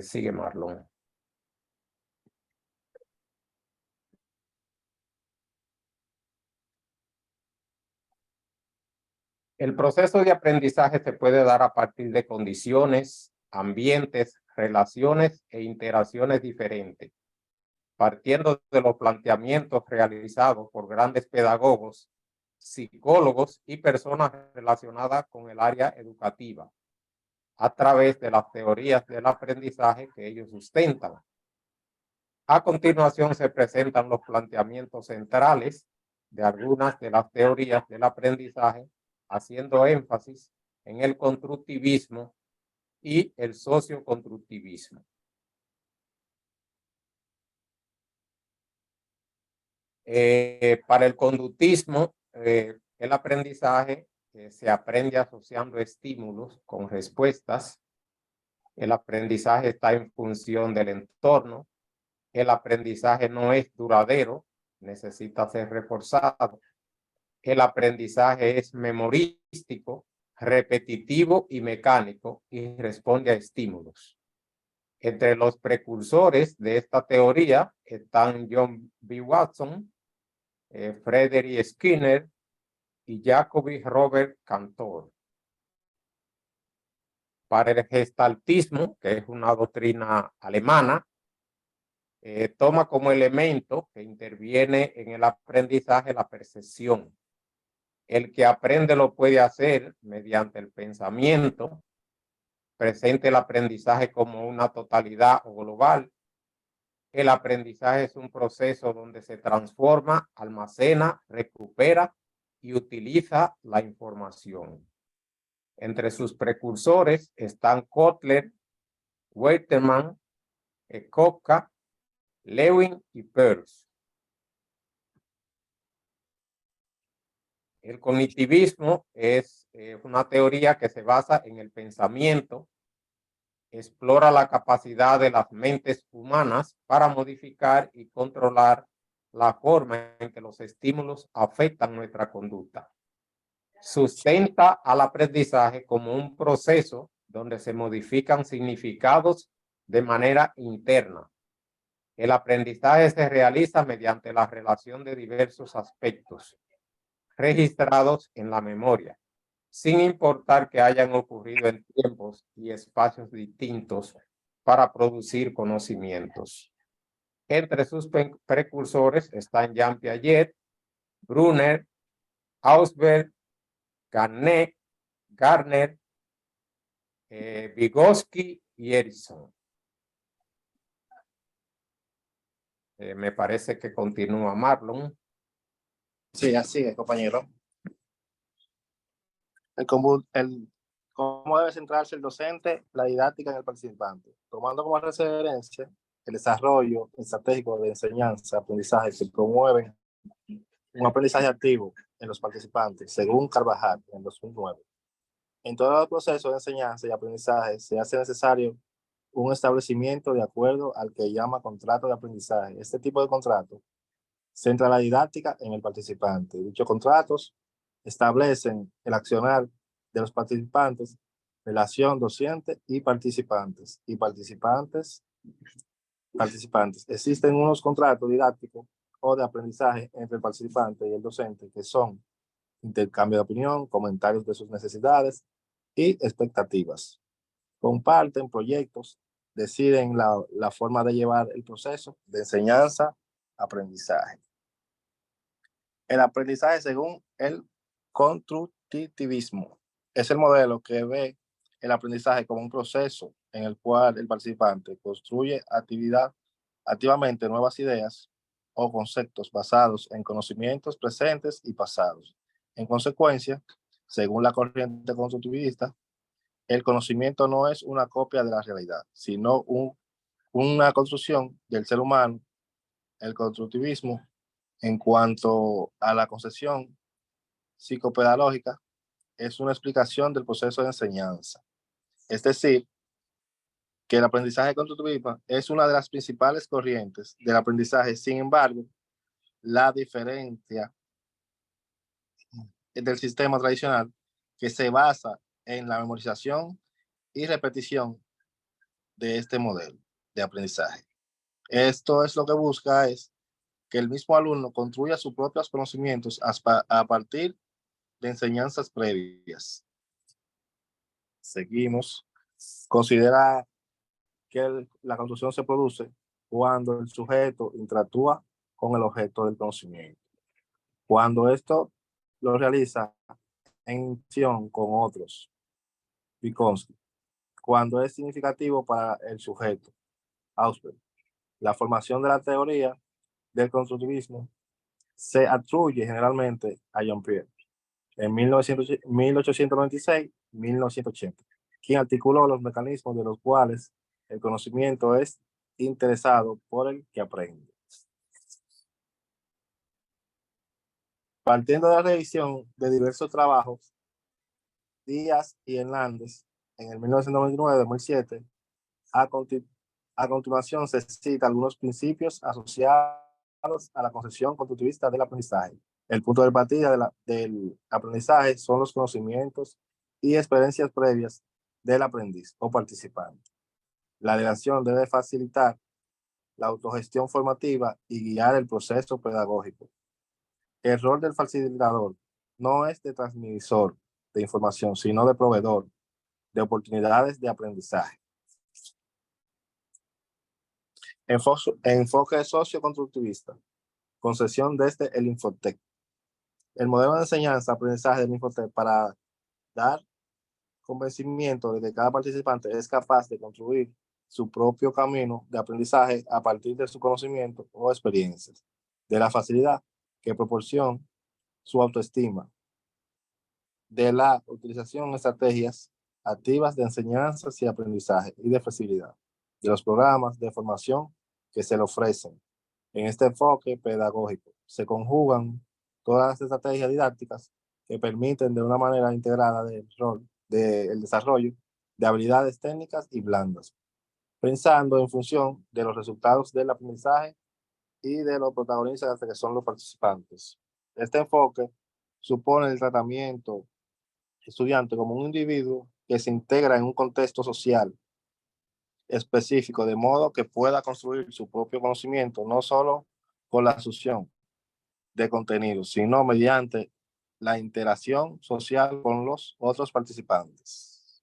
Sigue Marlon. El proceso de aprendizaje se puede dar a partir de condiciones, ambientes, relaciones e interacciones diferentes. Partiendo de los planteamientos realizados por grandes pedagogos psicólogos y personas relacionadas con el área educativa a través de las teorías del aprendizaje que ellos sustentan. A continuación se presentan los planteamientos centrales de algunas de las teorías del aprendizaje, haciendo énfasis en el constructivismo y el socioconstructivismo. Para el conductismo, el aprendizaje se aprende asociando estímulos con respuestas. El aprendizaje está en función del entorno. El aprendizaje no es duradero, necesita ser reforzado. El aprendizaje es memorístico, repetitivo y mecánico y responde a estímulos. Entre los precursores de esta teoría están John B. Watson, Frederick Skinner y Jacobi Robert Cantor. Para el gestaltismo, que es una doctrina alemana, toma como elemento que interviene en el aprendizaje la percepción. El que aprende lo puede hacer mediante el pensamiento. Presenta el aprendizaje como una totalidad o global. El aprendizaje es un proceso donde se transforma, almacena, recupera y utiliza la información. Entre sus precursores están Kotler, Westermann, Kopka, Lewin y Peirce. El cognitivismo es una teoría que se basa en el pensamiento, explora la capacidad de las mentes humanas para modificar y controlar la forma en que los estímulos afectan nuestra conducta. Sustenta al aprendizaje como un proceso donde se modifican significados de manera interna. El aprendizaje se realiza mediante la relación de diversos aspectos registrados en la memoria, sin importar que hayan ocurrido en tiempos y espacios distintos para producir conocimientos. Entre sus precursores están Jean Piaget, Brunner, Ausberg, Gardner, Vygotsky y Erickson. Me parece que continúa Marlon. Sí, así es, compañero. ¿Cómo debe centrarse el docente, la didáctica en el participante? Tomando como referencia el desarrollo estratégico de enseñanza, aprendizaje que promueven un aprendizaje activo en los participantes, según Carvajal en 2009. En todo el proceso de enseñanza y aprendizaje se hace necesario un establecimiento de acuerdo al que llama contrato de aprendizaje. Este tipo de contrato centra la didáctica en el participante. Dichos contratos establecen el accionar de los participantes, relación docente y participantes. Existen unos contratos didácticos o de aprendizaje entre el participante y el docente que son intercambio de opinión, comentarios de sus necesidades y expectativas. Comparten proyectos, deciden la forma de llevar el proceso de enseñanza-aprendizaje. El aprendizaje según el constructivismo es el modelo que ve el aprendizaje como un proceso en el cual el participante construye activamente nuevas ideas o conceptos basados en conocimientos presentes y pasados. En consecuencia, según la corriente constructivista, el conocimiento no es una copia de la realidad, sino una construcción del ser humano. El constructivismo, en cuanto a la concepción psicopedagógica, es una explicación del proceso de enseñanza. Es decir, que el aprendizaje constructivista es una de las principales corrientes del aprendizaje. Sin embargo, la diferencia del sistema tradicional, que se basa en la memorización y repetición de este modelo de aprendizaje. Esto es lo que busca es que el mismo alumno construya sus propios conocimientos a partir de enseñanzas previas. Seguimos. Considera que la construcción se produce cuando el sujeto interactúa con el objeto del conocimiento. Cuando esto lo realiza en acción con otros, Vygotsky, cuando es significativo para el sujeto, Ausberg. La formación de la teoría del constructivismo se atribuye generalmente a Jean-Pierre en 1896-1980, quien articuló los mecanismos de los cuales el conocimiento es interesado por el que aprende. Partiendo de la revisión de diversos trabajos, Díaz y Hernández en el 1999-2007, a continuación se cita algunos principios asociados a la concepción constructivista del aprendizaje. El punto de partida del aprendizaje son los conocimientos y experiencias previas del aprendiz o participante. La dirección debe facilitar la autogestión formativa y guiar el proceso pedagógico. El rol del facilitador no es de transmisor de información, sino de proveedor de oportunidades de aprendizaje. Enfoque socioconstructivista. Concepción desde el Infotec. El modelo de enseñanza-aprendizaje del Infotec para dar convencimiento de que cada participante es capaz de construir su propio camino de aprendizaje a partir de su conocimiento o experiencias, de la facilidad que proporciona su autoestima, de la utilización de estrategias activas de enseñanzas y aprendizaje y de flexibilidad, de los programas de formación que se le ofrecen. En este enfoque pedagógico se conjugan todas las estrategias didácticas que permiten de una manera integrada el desarrollo de habilidades técnicas y blandas, pensando en función de los resultados del aprendizaje y de los protagonistas que son los participantes. Este enfoque supone el tratamiento estudiante como un individuo que se integra en un contexto social específico, de modo que pueda construir su propio conocimiento, no solo con la asunción de contenidos, sino mediante la interacción social con los otros participantes.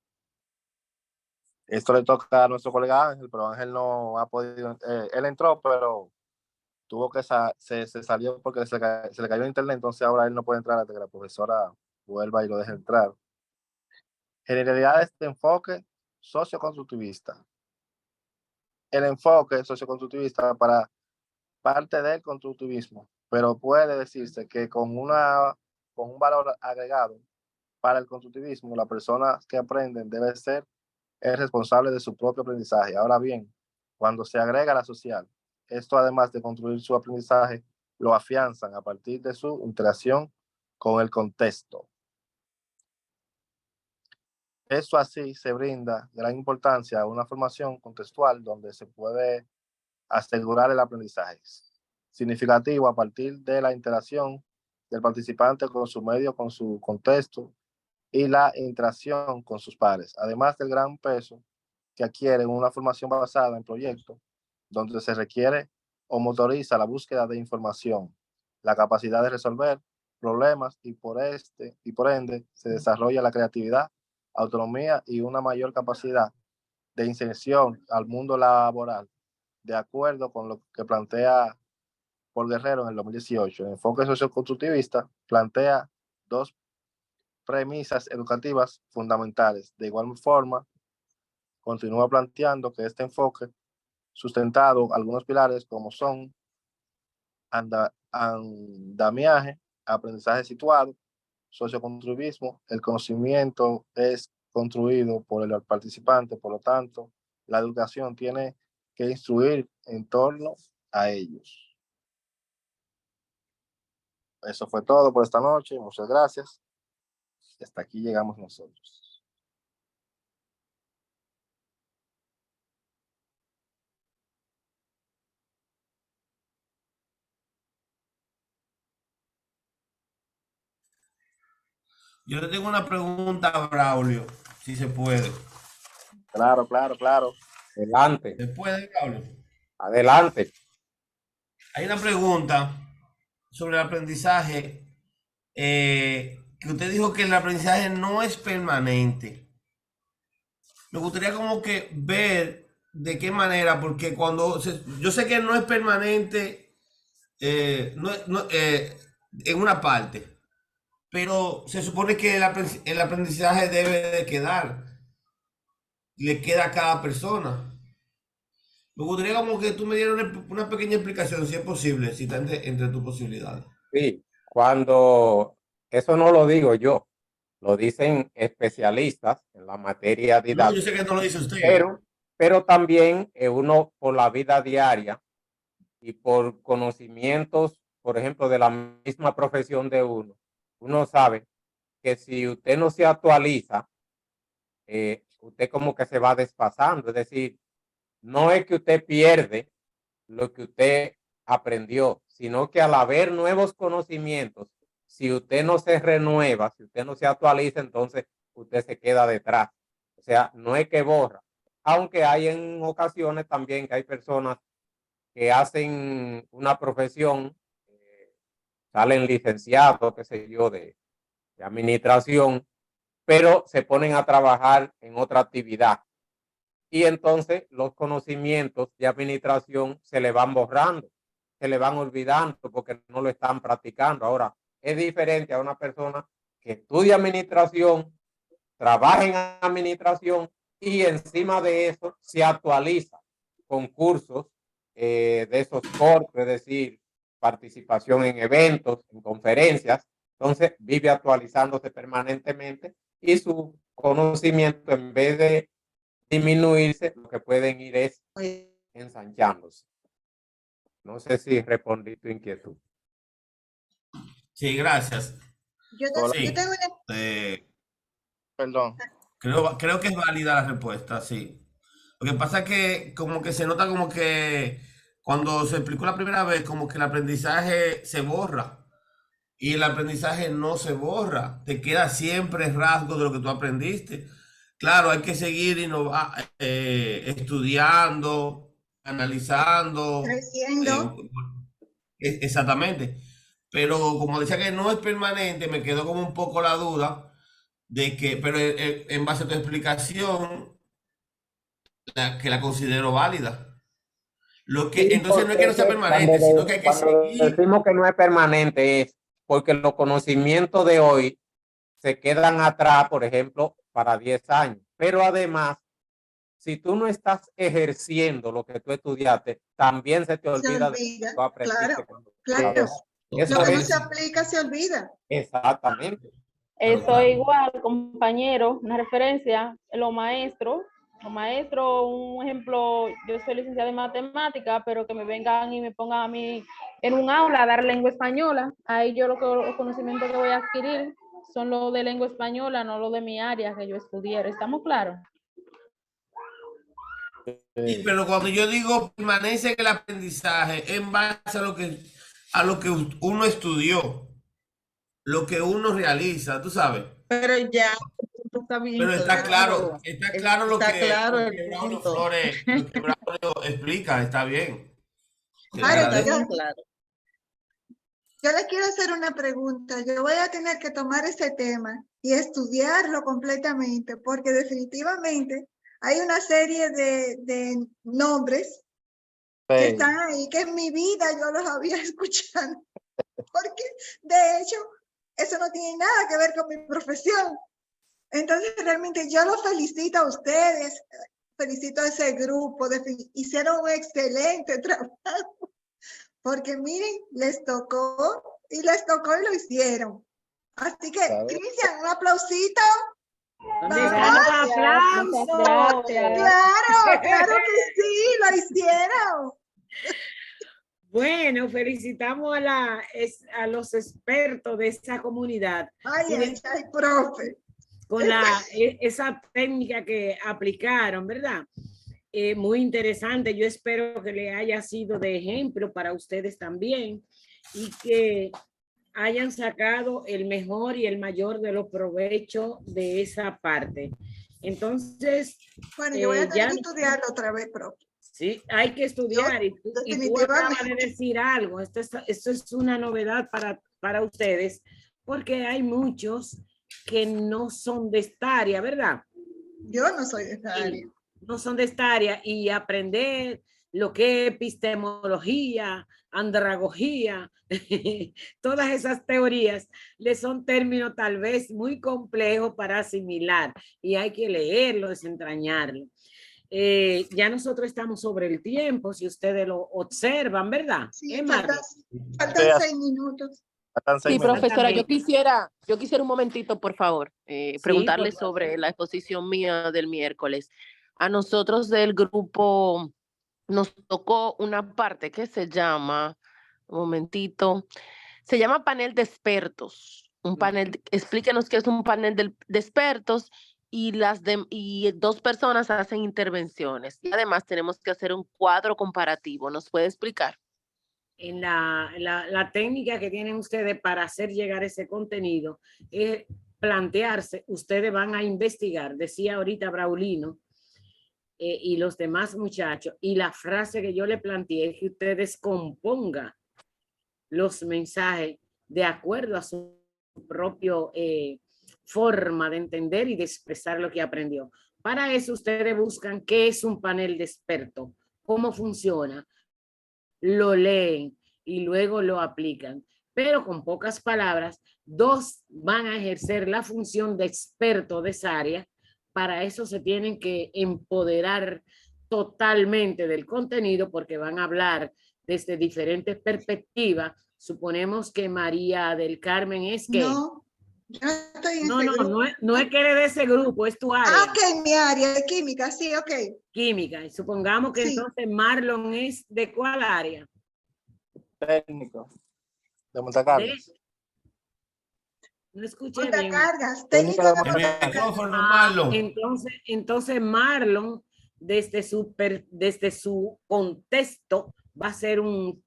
Esto le toca a nuestro colega Ángel, pero Ángel no ha podido, él entró, pero tuvo que se salió porque se le cayó el internet, entonces ahora él no puede entrar hasta que la profesora vuelva y lo deje entrar. Generalidades de enfoque socioconstructivista. El enfoque socioconstructivista para parte del constructivismo, pero puede decirse que con un valor agregado para el constructivismo, la persona que aprenden debe ser el responsable de su propio aprendizaje. Ahora bien, cuando se agrega la social, esto además de construir su aprendizaje, lo afianzan a partir de su interacción con el contexto. Esto así se brinda gran importancia a una formación contextual donde se puede asegurar el aprendizaje significativo a partir de la interacción del participante con su medio, con su contexto y la interacción con sus pares, además del gran peso que adquiere una formación basada en proyectos donde se requiere o motoriza la búsqueda de información, la capacidad de resolver problemas y por ende se desarrolla la creatividad, autonomía y una mayor capacidad de inserción al mundo laboral, de acuerdo con lo que plantea Paul Guerrero en el 2018. El enfoque socioconstructivista plantea dos premisas educativas fundamentales. De igual forma, continúa planteando que este enfoque, sustentado algunos pilares como son andamiaje, aprendizaje situado, socioconstructivismo, el conocimiento es construido por el participante, por lo tanto, la educación tiene que instruir en torno a ellos. Eso fue todo por esta noche. Muchas gracias. Hasta aquí llegamos nosotros. Yo le tengo una pregunta a Braulio, si se puede. Claro, claro, claro. Adelante. ¿Se puede, Braulio? Adelante. Hay una pregunta sobre el aprendizaje, que usted dijo que el aprendizaje no es permanente. Me gustaría como que ver de qué manera, porque yo sé que no es permanente en una parte, pero se supone que el aprendizaje debe de quedar, le queda a cada persona. Me gustaría como que tú me dieras una pequeña explicación, si es posible, si está entre tus posibilidades. Sí, cuando eso no lo digo yo, lo dicen especialistas en la materia No, yo sé didáctica, que no lo dice usted. pero también uno por la vida diaria y por conocimientos, por ejemplo, de la misma profesión de uno sabe que si usted no se actualiza, usted como que se va desfasando. Es decir, no es que usted pierde lo que usted aprendió, sino que al haber nuevos conocimientos, si usted no se renueva, si usted no se actualiza, entonces usted se queda detrás. O sea, no es que borra, aunque hay en ocasiones también que hay personas que hacen una profesión, salen licenciados, qué sé yo, de administración, pero se ponen a trabajar en otra actividad. Y entonces los conocimientos de administración se le van borrando, se le van olvidando porque no lo están practicando. Ahora, es diferente a una persona que estudia administración, trabaja en administración y encima de eso se actualiza con cursos de esos cortos, es decir, participación en eventos, en conferencias. Entonces vive actualizándose permanentemente y su conocimiento, en vez de disminuirse, lo que pueden ir es ensanchándose. No sé si respondí tu inquietud. Sí, gracias. Yo tengo una... Perdón. Creo que es válida la respuesta, sí. Lo que pasa es que como que se nota como que cuando se explicó la primera vez, como que el aprendizaje se borra. Y el aprendizaje no se borra. Te queda siempre rasgo de lo que tú aprendiste. Claro, hay que seguir estudiando, analizando. Creciendo. Exactamente. Pero como decía que no es permanente, me quedó como un poco la duda de que, pero en base a tu explicación, que la considero válida. Sí, Entonces no es que no sea permanente, sino que hay que cuando seguir. decimos que no es permanente es porque los conocimientos de hoy se quedan atrás, por ejemplo, para 10 años. Pero además, si tú no estás ejerciendo lo que tú estudiaste, también se te olvida de lo que tú aprendiste. Claro. Eso Lo que no es, se aplica se olvida. exactamente. Eso es igual, compañero, una referencia, los maestros, un ejemplo, yo soy licenciada en matemática, pero que me vengan y me pongan a mí en un aula a dar lengua española, ahí yo los conocimientos que voy a adquirir son los de lengua española, no los de mi área que yo estudié. ¿Estamos claros? Sí, pero cuando yo digo permanece en el aprendizaje, en base a lo que uno estudió, lo que uno realiza, tú sabes. Pero ya está bien. Pero está claro lo que claro Braulio Flores, lo que Braulio explica, está bien. Ahora, yo le quiero hacer una pregunta. Yo voy a tener que tomar ese tema y estudiarlo completamente, porque definitivamente hay una serie de nombres que están ahí, que en mi vida yo los había escuchado. Porque, de hecho, eso no tiene nada que ver con mi profesión. Entonces, realmente yo los felicito a ustedes, felicito a ese grupo, hicieron un excelente trabajo, porque miren, les tocó y lo hicieron. Así que, Cristian, un aplausito. ¡Aplausos! Claro que sí, lo hicieron. Bueno, felicitamos a los expertos de esa comunidad. Ay, profe. Con esa técnica que aplicaron, ¿verdad? Muy interesante. Yo espero que le haya sido de ejemplo para ustedes también y que hayan sacado el mejor y el mayor de los provechos de esa parte. Entonces, bueno, yo voy a tener que estudiarlo otra vez, profe. Sí, hay que estudiar y tú acabas de decir algo. Esto es una novedad para ustedes, porque hay muchos que no son de esta área, ¿verdad? Yo no soy de esta área. No son de esta área y aprender lo que es epistemología, andragogía, todas esas teorías le son términos tal vez muy complejos para asimilar y hay que leerlo, desentrañarlo. Ya nosotros estamos sobre el tiempo, si ustedes lo observan, ¿verdad? Sí, faltan 6 minutos. Sí, profesora, yo quisiera un momentito, por favor, preguntarle por favor. sobre la exposición mía del miércoles. A nosotros del grupo nos tocó una parte que se llama, un momentito, se llama panel de expertos. Un panel, explíquenos qué es un panel de expertos y y 2 personas hacen intervenciones. Y además tenemos que hacer un cuadro comparativo. ¿Nos puede explicar? En la técnica que tienen ustedes para hacer llegar ese contenido es plantearse, ustedes van a investigar, decía ahorita Braulino y los demás muchachos, y la frase que yo le planteé es que ustedes compongan los mensajes de acuerdo a su propio forma de entender y de expresar lo que aprendió. Para eso ustedes buscan qué es un panel de expertos, cómo funciona, lo leen y luego lo aplican. Pero con pocas palabras, 2 van a ejercer la función de experto de esa área. Para eso se tienen que empoderar totalmente del contenido porque van a hablar desde diferentes perspectivas. Suponemos que María del Carmen es que... No, yo no estoy en ese grupo. No es que eres de ese grupo, es tu área. Ah, ok, mi área de química, sí, ok. Química. Y supongamos que entonces Marlon es ¿de cuál área? Técnico. De montacargas. No escuché bien. Montacargas, técnico de montacargas. Entonces Marlon, desde su contexto, va a ser un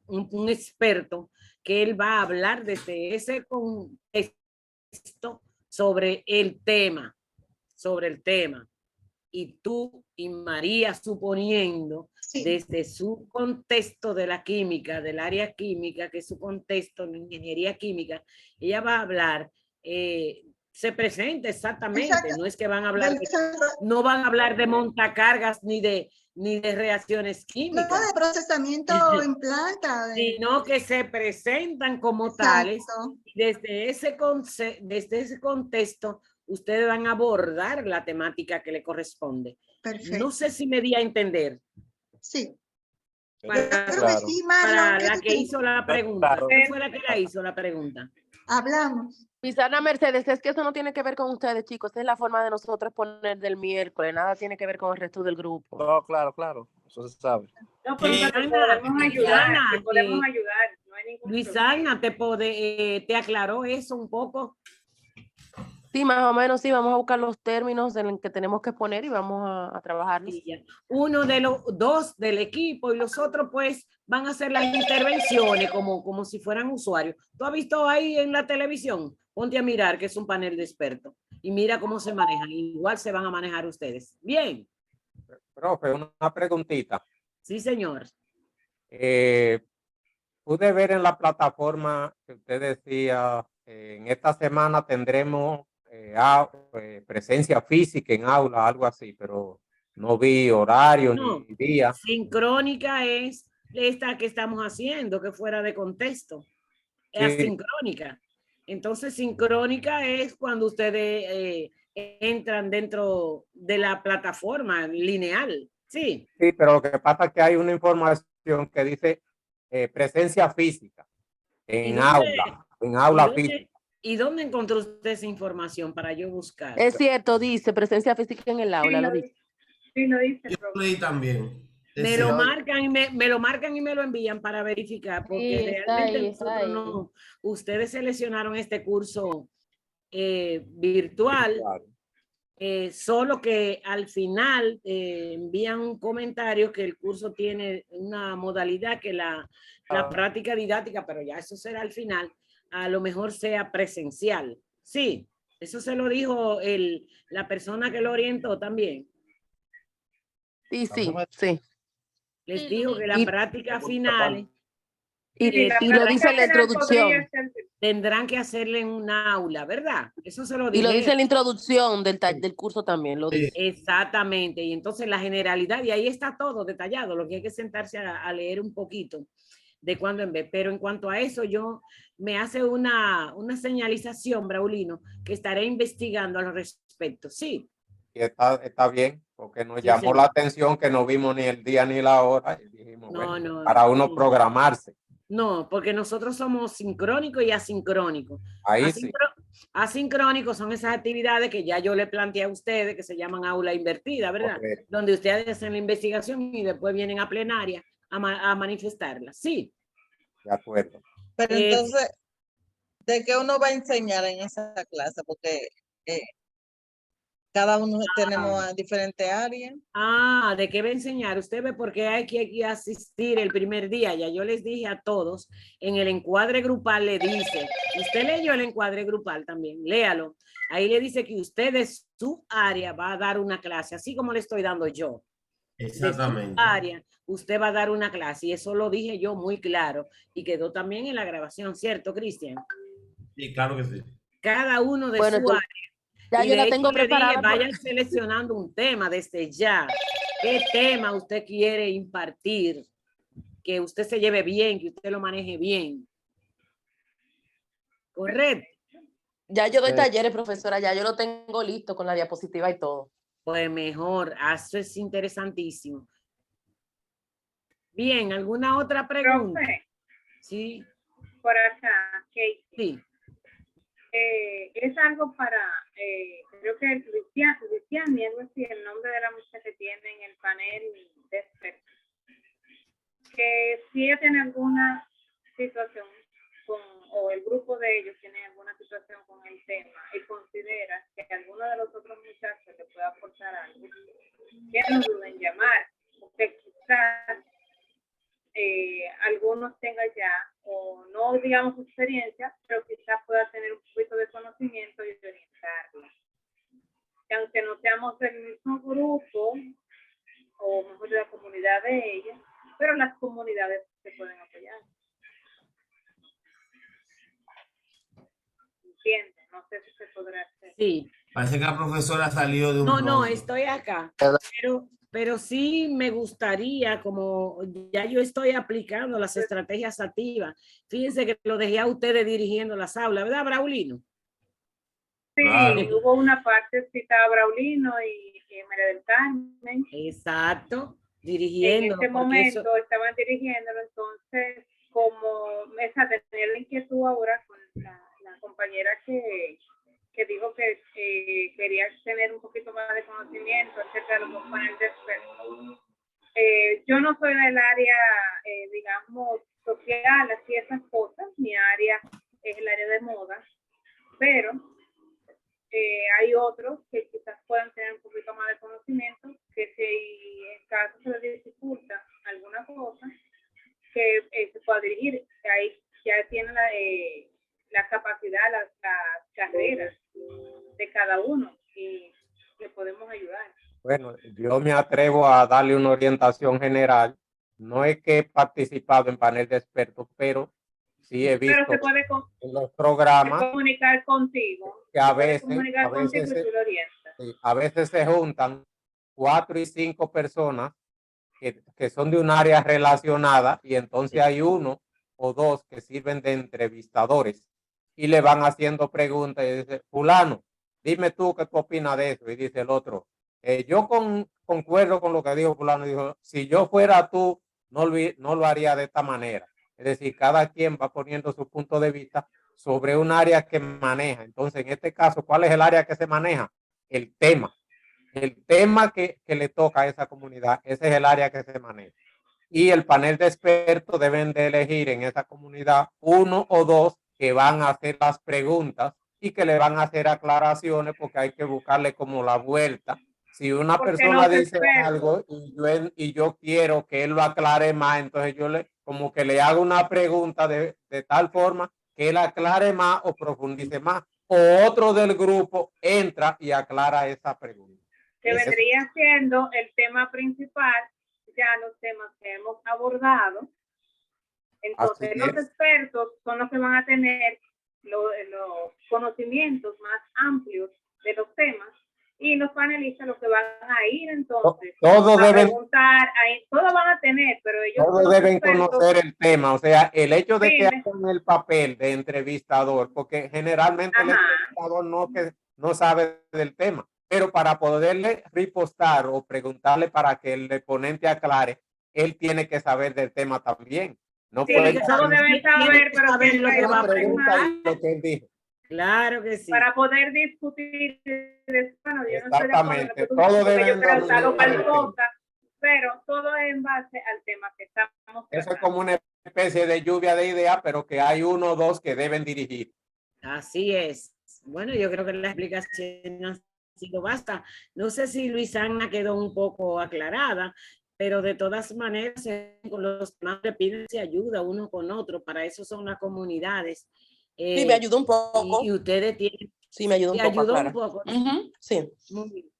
experto que él va a hablar desde ese contexto sobre el tema. Y tú y María, suponiendo desde su contexto de la química, del área química, que es su contexto en ingeniería química, ella va a hablar, se presenta exactamente, no es que van a hablar, no van a hablar de montacargas ni de reacciones químicas. No de procesamiento en planta. Sino que se presentan como tales. Desde ese contexto, ustedes van a abordar la temática que le corresponde. Perfecto. No sé si me di a entender. Sí. Para la que hizo la pregunta. ¿Quién fue la que la hizo la pregunta? Hablamos. Ana Mercedes, es que eso no tiene que ver con ustedes, chicos. Esa es la forma de nosotros poner del miércoles. Nada tiene que ver con el resto del grupo. No, claro. Eso se sabe. No, pero podemos ayudar. No hay ningún Luisana, ¿te aclaró eso un poco? Sí, más o menos, sí. Vamos a buscar los términos en que tenemos que poner y vamos a trabajarlos. Uno de los 2 del equipo y los otros pues van a hacer las intervenciones como si fueran usuarios. ¿Tú has visto ahí en la televisión? Ponte a mirar que es un panel de expertos y mira cómo se manejan. Igual se van a manejar ustedes. Bien. Profe, una preguntita. Sí, señor. Pude ver en la plataforma que usted decía, en esta semana tendremos presencia física en aula, algo así, pero no vi horario ni día. Sincrónica es esta que estamos haciendo, que fuera de contexto. Es asincrónica. Entonces, sincrónica es cuando ustedes entran dentro de la plataforma lineal. Sí. Sí, pero lo que pasa es que hay una información que dice presencia física en aula física. ¿Y dónde encontró usted esa información para yo buscar? Es cierto, dice presencia física en el aula, lo dice. Sí, lo dice. Yo lo leí también. Me lo marcan y me lo envían para verificar, porque realmente ustedes seleccionaron este curso virtual, solo que al final envían un comentario que el curso tiene una modalidad que la práctica didáctica, pero ya eso será al final, a lo mejor sea presencial. Sí, eso se lo dijo la persona que lo orientó también. Sí. Les digo que la práctica final... Y lo dice en la introducción. tendrán que hacerle en un aula, ¿verdad? Eso se lo Y dije. lo dice en la introducción del curso también, lo dice. Exactamente, y entonces la generalidad, y ahí está todo detallado, lo que hay que sentarse a leer un poquito de cuando en vez. Pero en cuanto a eso, yo me hace una señalización, Braulino, que estaré investigando al respecto, sí. Y está bien, porque nos Sí, llamó señor. la atención que no vimos ni el día ni la hora. Y dijimos, No, bueno, no, para uno sí. programarse. No, porque nosotros somos sincrónicos y asincrónicos. Ahí sí. Asincrónicos son esas actividades que ya yo le planteé a ustedes, que se llaman aula invertida, ¿verdad? Correcto. Donde ustedes hacen la investigación y después vienen a plenaria a manifestarla. Sí. De acuerdo. Pero entonces, ¿de qué uno va a enseñar en esa clase? Porque cada uno tenemos diferentes áreas. ¿De qué va a enseñar? Usted ve por qué hay que asistir el primer día. Ya yo les dije a todos, en el encuadre grupal le dice, usted leyó el encuadre grupal también, léalo. Ahí le dice que usted de su área va a dar una clase, así como le estoy dando yo. Exactamente. De su área, usted va a dar una clase y eso lo dije yo muy claro y quedó también en la grabación, ¿cierto, Cristian? Sí, claro que sí. Cada uno de Bueno, su área. Ya y yo de la hecho tengo le dije, preparada. vayan seleccionando un tema desde ya. ¿Qué tema usted quiere impartir? Que usted se lleve bien, que usted lo maneje bien. Correcto. Ya yo doy talleres, profesora, ya yo lo tengo listo con la diapositiva y todo. Pues mejor, eso es interesantísimo. Bien, ¿alguna otra pregunta? Profe, Sí. por acá, Kate. Sí. Es algo para, creo que Luciani, algo así, el nombre de la muchacha que tiene en el panel de expertos. Que si ella tiene alguna situación o el grupo de ellos tiene alguna situación con el tema y considera que alguno de los otros muchachos le pueda aportar algo, que no duden en llamar, porque quizás algunos tengan ya, o no digamos su experiencia, pero quizás pueda tener un poquito de conocimiento y de orientarla. Que aunque no seamos del mismo grupo, o mejor de la comunidad de ella, pero las comunidades se pueden apoyar. ¿Entienden? No sé si se podrá hacer. Sí. Parece que la profesora salió de un No, estoy acá. Pero sí me gustaría, como ya yo estoy aplicando las estrategias activas, fíjense que lo dejé a ustedes dirigiendo las aulas, ¿verdad, Braulino? Sí, hubo una parte que estaba Braulino y María del Carmen. Exacto, dirigiendo. En ese momento estaban dirigiéndolo, entonces, como esa tener la inquietud ahora con la compañera que dijo que quería tener un poquito más de conocimiento acerca de los paneles de expertos. Yo no soy del área, digamos, social, así esas cosas. Mi área es el área de moda, pero hay otros que quizás puedan tener un poquito más de conocimiento, que si en caso se les dificulta alguna cosa, que se pueda dirigir. Ahí ya tiene la capacidad, las carreras de cada uno y le podemos ayudar. Bueno, yo me atrevo a darle una orientación general. No es que he participado en panel de expertos, pero sí he visto pero se puede en los programas comunicar contigo. Que a veces se juntan 4 y 5 personas que son de un área relacionada y entonces hay uno o dos que sirven de entrevistadores y le van haciendo preguntas y dice, fulano, dime tú qué tú opinas de eso. Y dice el otro, yo concuerdo con lo que dijo fulano. Dijo, si yo fuera tú, no lo haría de esta manera. Es decir, cada quien va poniendo su punto de vista sobre un área que maneja. Entonces, en este caso, ¿cuál es el área que se maneja? El tema. El tema que le toca a esa comunidad, ese es el área que se maneja. Y el panel de expertos deben de elegir en esa comunidad uno o dos que van a hacer las preguntas y que le van a hacer aclaraciones porque hay que buscarle como la vuelta. Si una persona dice algo y yo quiero que él lo aclare más, entonces yo como que le hago una pregunta de tal forma que él aclare más o profundice más. O otro del grupo entra y aclara esa pregunta. Que vendría siendo el tema principal, ya los temas que hemos abordado. Entonces los expertos son los que van a tener los conocimientos más amplios de los temas, y los panelistas lo que van a ir entonces todos a deben preguntar, todos van a tener, pero ellos todos deben conocer el tema, o sea, el hecho de Sí, que hagan el papel de entrevistador, porque generalmente el entrevistador no sabe del tema, pero para poderle ripostar o preguntarle para que el ponente aclare, él tiene que saber del tema también. No sí, puede todos deben saber, pero saber lo que va a preguntar y lo que él dijo. Claro que sí. para poder discutir, bueno, yo no Exactamente, estoy de acuerdo, todo debe yo creo dominar tal el cosa, pero todo es en base al tema que estamos Eso tratando. es como una especie de lluvia de ideas, pero que hay uno o dos que deben dirigir. Así es. Bueno, yo creo que la explicación ha sido basta. No sé si Luisana quedó un poco aclarada, pero de todas maneras, con los demás le piden se ayuda uno con otro. Para eso son las comunidades. Sí, me ayudó un poco. Y ustedes tienen... Sí, me ayudó un ¿te poco. ayudó Clara. un poco? Sí. Muy bien.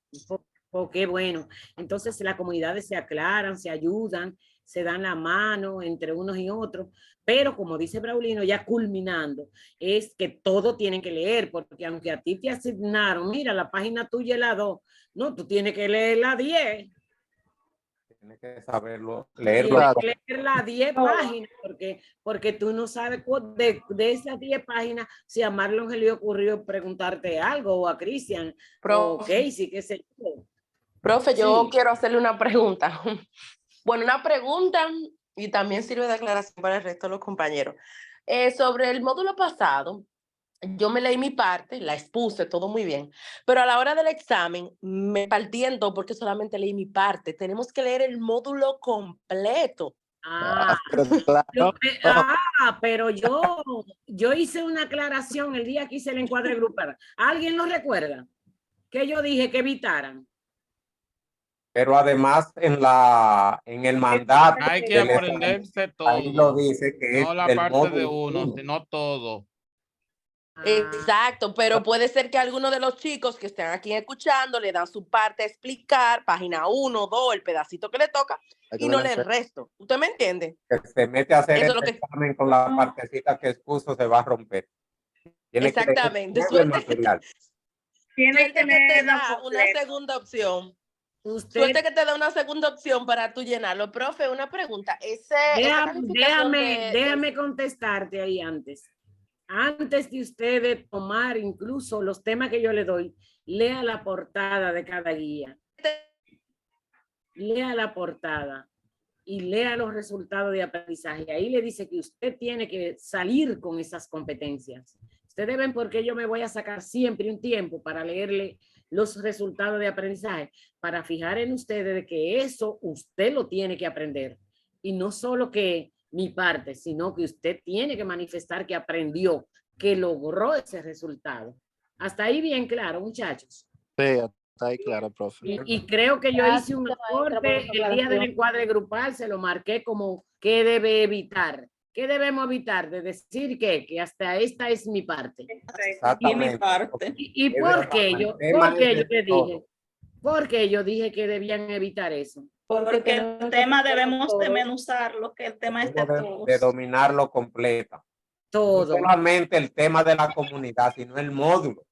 Qué bueno. Entonces las comunidades se aclaran, se ayudan, se dan la mano entre unos y otros, pero como dice Braulino, ya culminando, es que todo tienen que leer, porque aunque a ti te asignaron, mira, la página tuya es la 2, no, tú tienes que leer la 10. Tienes que saberlo, leerlo. Tienes que leer las 10 páginas, porque tú no sabes de esas 10 páginas si a Marlon se le ocurrió preguntarte algo, o a Cristian, o Casey, qué sé yo. Profe, yo Sí. quiero hacerle una pregunta. Bueno, una pregunta y también sirve de aclaración para el resto de los compañeros. Sobre el módulo pasado, yo me leí mi parte, la expuse, todo muy bien, pero a la hora del examen me partí en dos porque solamente leí mi parte. Tenemos que leer el módulo completo. Pero yo hice una aclaración el día que hice el encuadre grupal. ¿Alguien lo recuerda? Que yo dije que evitaran. Pero además en el mandato Hay que aprenderse todo. ahí lo dice que no es la del parte de módulo uno, 1. sino todo. Exacto, pero puede ser que alguno de los chicos que estén aquí escuchando le dan su parte a explicar, página 1, 2, el pedacito que le toca, y no lee el resto. ¿Usted me entiende? Que se mete a hacer Eso el es lo que... examen con la partecita que expuso, se va a romper. Tiene Exactamente. que leer todo el material. Suerte que te da una segunda opción. Suerte que te da una segunda opción para tú llenarlo. Profe, una pregunta. Déjame contestarte ahí antes. Antes de ustedes tomar incluso los temas que yo le doy, lea la portada de cada guía. Lea la portada y lea los resultados de aprendizaje. Ahí le dice que usted tiene que salir con esas competencias. Ustedes ven por qué yo me voy a sacar siempre un tiempo para leerle los resultados de aprendizaje, para fijar en ustedes de que eso usted lo tiene que aprender. Y no solo que mi parte, sino que usted tiene que manifestar que aprendió, que logró ese resultado. Hasta ahí bien claro, muchachos. Sí, está ahí claro, profe. Y creo que yo hice un aporte el día del encuadre grupal, se lo marqué como qué debe evitar. ¿Qué debemos evitar? De decir que hasta esta es mi parte. Y mi parte. ¿Y por qué yo le dije? Porque yo dije que debían evitar eso. Porque el tema debemos desmenuzarlo, que el tema es de todos. De dominarlo completa. Todo. No solamente el tema de la comunidad, sino el módulo.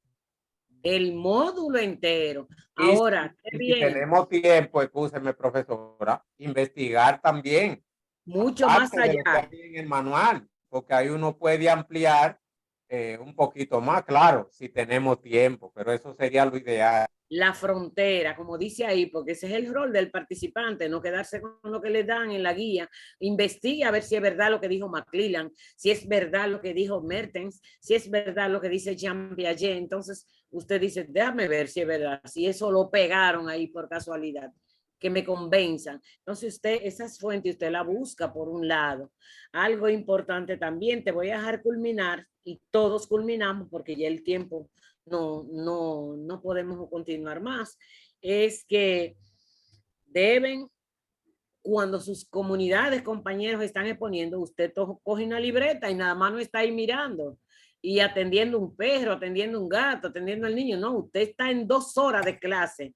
El módulo entero. Ahora, si tenemos tiempo, escúcheme, profesora, investigar también. Mucho más allá. En el manual, porque ahí uno puede ampliar un poquito más, claro, si tenemos tiempo, pero eso sería lo ideal. La frontera, como dice ahí, porque ese es el rol del participante, no quedarse con lo que le dan en la guía. Investigue a ver si es verdad lo que dijo McClellan, si es verdad lo que dijo Mertens, si es verdad lo que dice Jean Piaget. Entonces usted dice, déjame ver si es verdad, si eso lo pegaron ahí por casualidad, que me convenzan. Entonces usted, esas fuentes usted la busca por un lado. Algo importante también, te voy a dejar culminar y todos culminamos porque ya el tiempo no podemos continuar más, es que deben, cuando sus comunidades, compañeros están exponiendo, usted coge una libreta y nada más no está ahí mirando y atendiendo un perro, atendiendo un gato, atendiendo al niño, no, usted está en 2 horas de clase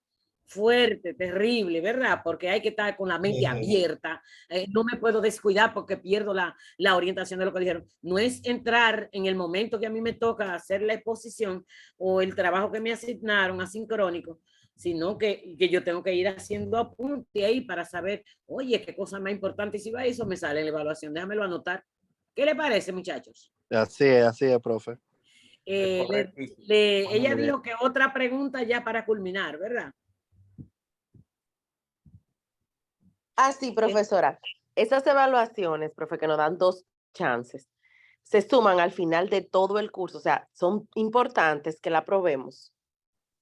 fuerte, terrible, ¿verdad? Porque hay que estar con la mente abierta. No me puedo descuidar porque pierdo la orientación de lo que dijeron. No es entrar en el momento que a mí me toca hacer la exposición o el trabajo que me asignaron asincrónico, sino que yo tengo que ir haciendo apunte ahí para saber, oye, qué cosa más importante, y si va eso me sale en la evaluación, déjamelo anotar. ¿Qué le parece, muchachos? Así es, profe. Ella dijo que otra pregunta ya para culminar, ¿verdad? Sí, profesora. Esas evaluaciones, profe, que nos dan 2 chances, se suman al final de todo el curso. O sea, son importantes que la aprobemos.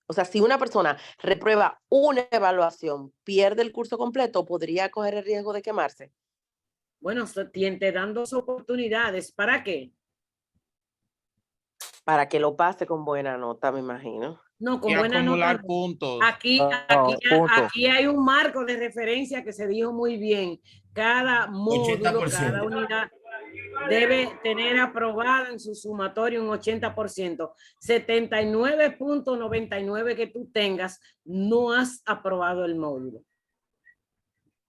O sea, si una persona reprueba una evaluación, pierde el curso completo, ¿podría coger el riesgo de quemarse? Bueno, te dan 2 oportunidades. ¿Para qué? Para que lo pase con buena nota, me imagino. No, con Y buena nota. acumular puntos. Aquí hay un marco de referencia que se dijo muy bien. Cada módulo, 80%. cada unidad debe tener aprobado en su sumatorio un 80%. 79.99 que tú tengas, no has aprobado el módulo.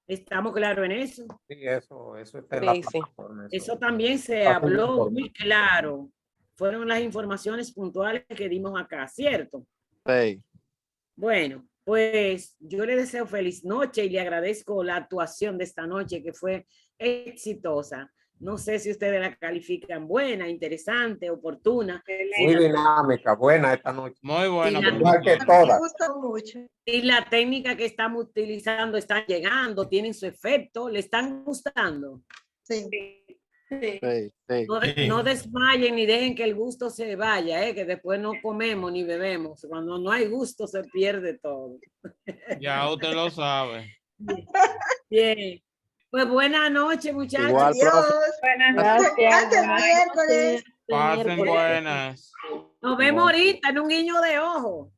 ¿Estamos claros en eso? Sí, eso está en la Sí, sí. plataforma, Eso también se habló muy claro. Fueron las informaciones puntuales que dimos acá, ¿cierto? Sí. Bueno, pues yo le deseo feliz noche y le agradezco la actuación de esta noche que fue exitosa. No sé si ustedes la califican buena, interesante, oportuna. muy dinámica, buena esta noche. Muy buena. Igual que Me todas. gustó mucho. Y la técnica que estamos utilizando están llegando, tienen su efecto, le están gustando. Sí. No desmayen ni dejen que el gusto se vaya, que después no comemos ni bebemos. Cuando no hay gusto se pierde todo. Ya usted lo sabe. Bien. Pues buenas noches, muchachos. Igual, Adiós. Buenas Gracias. Hasta el miércoles. Pasen buenas. Nos vemos ahorita en un guiño de ojo.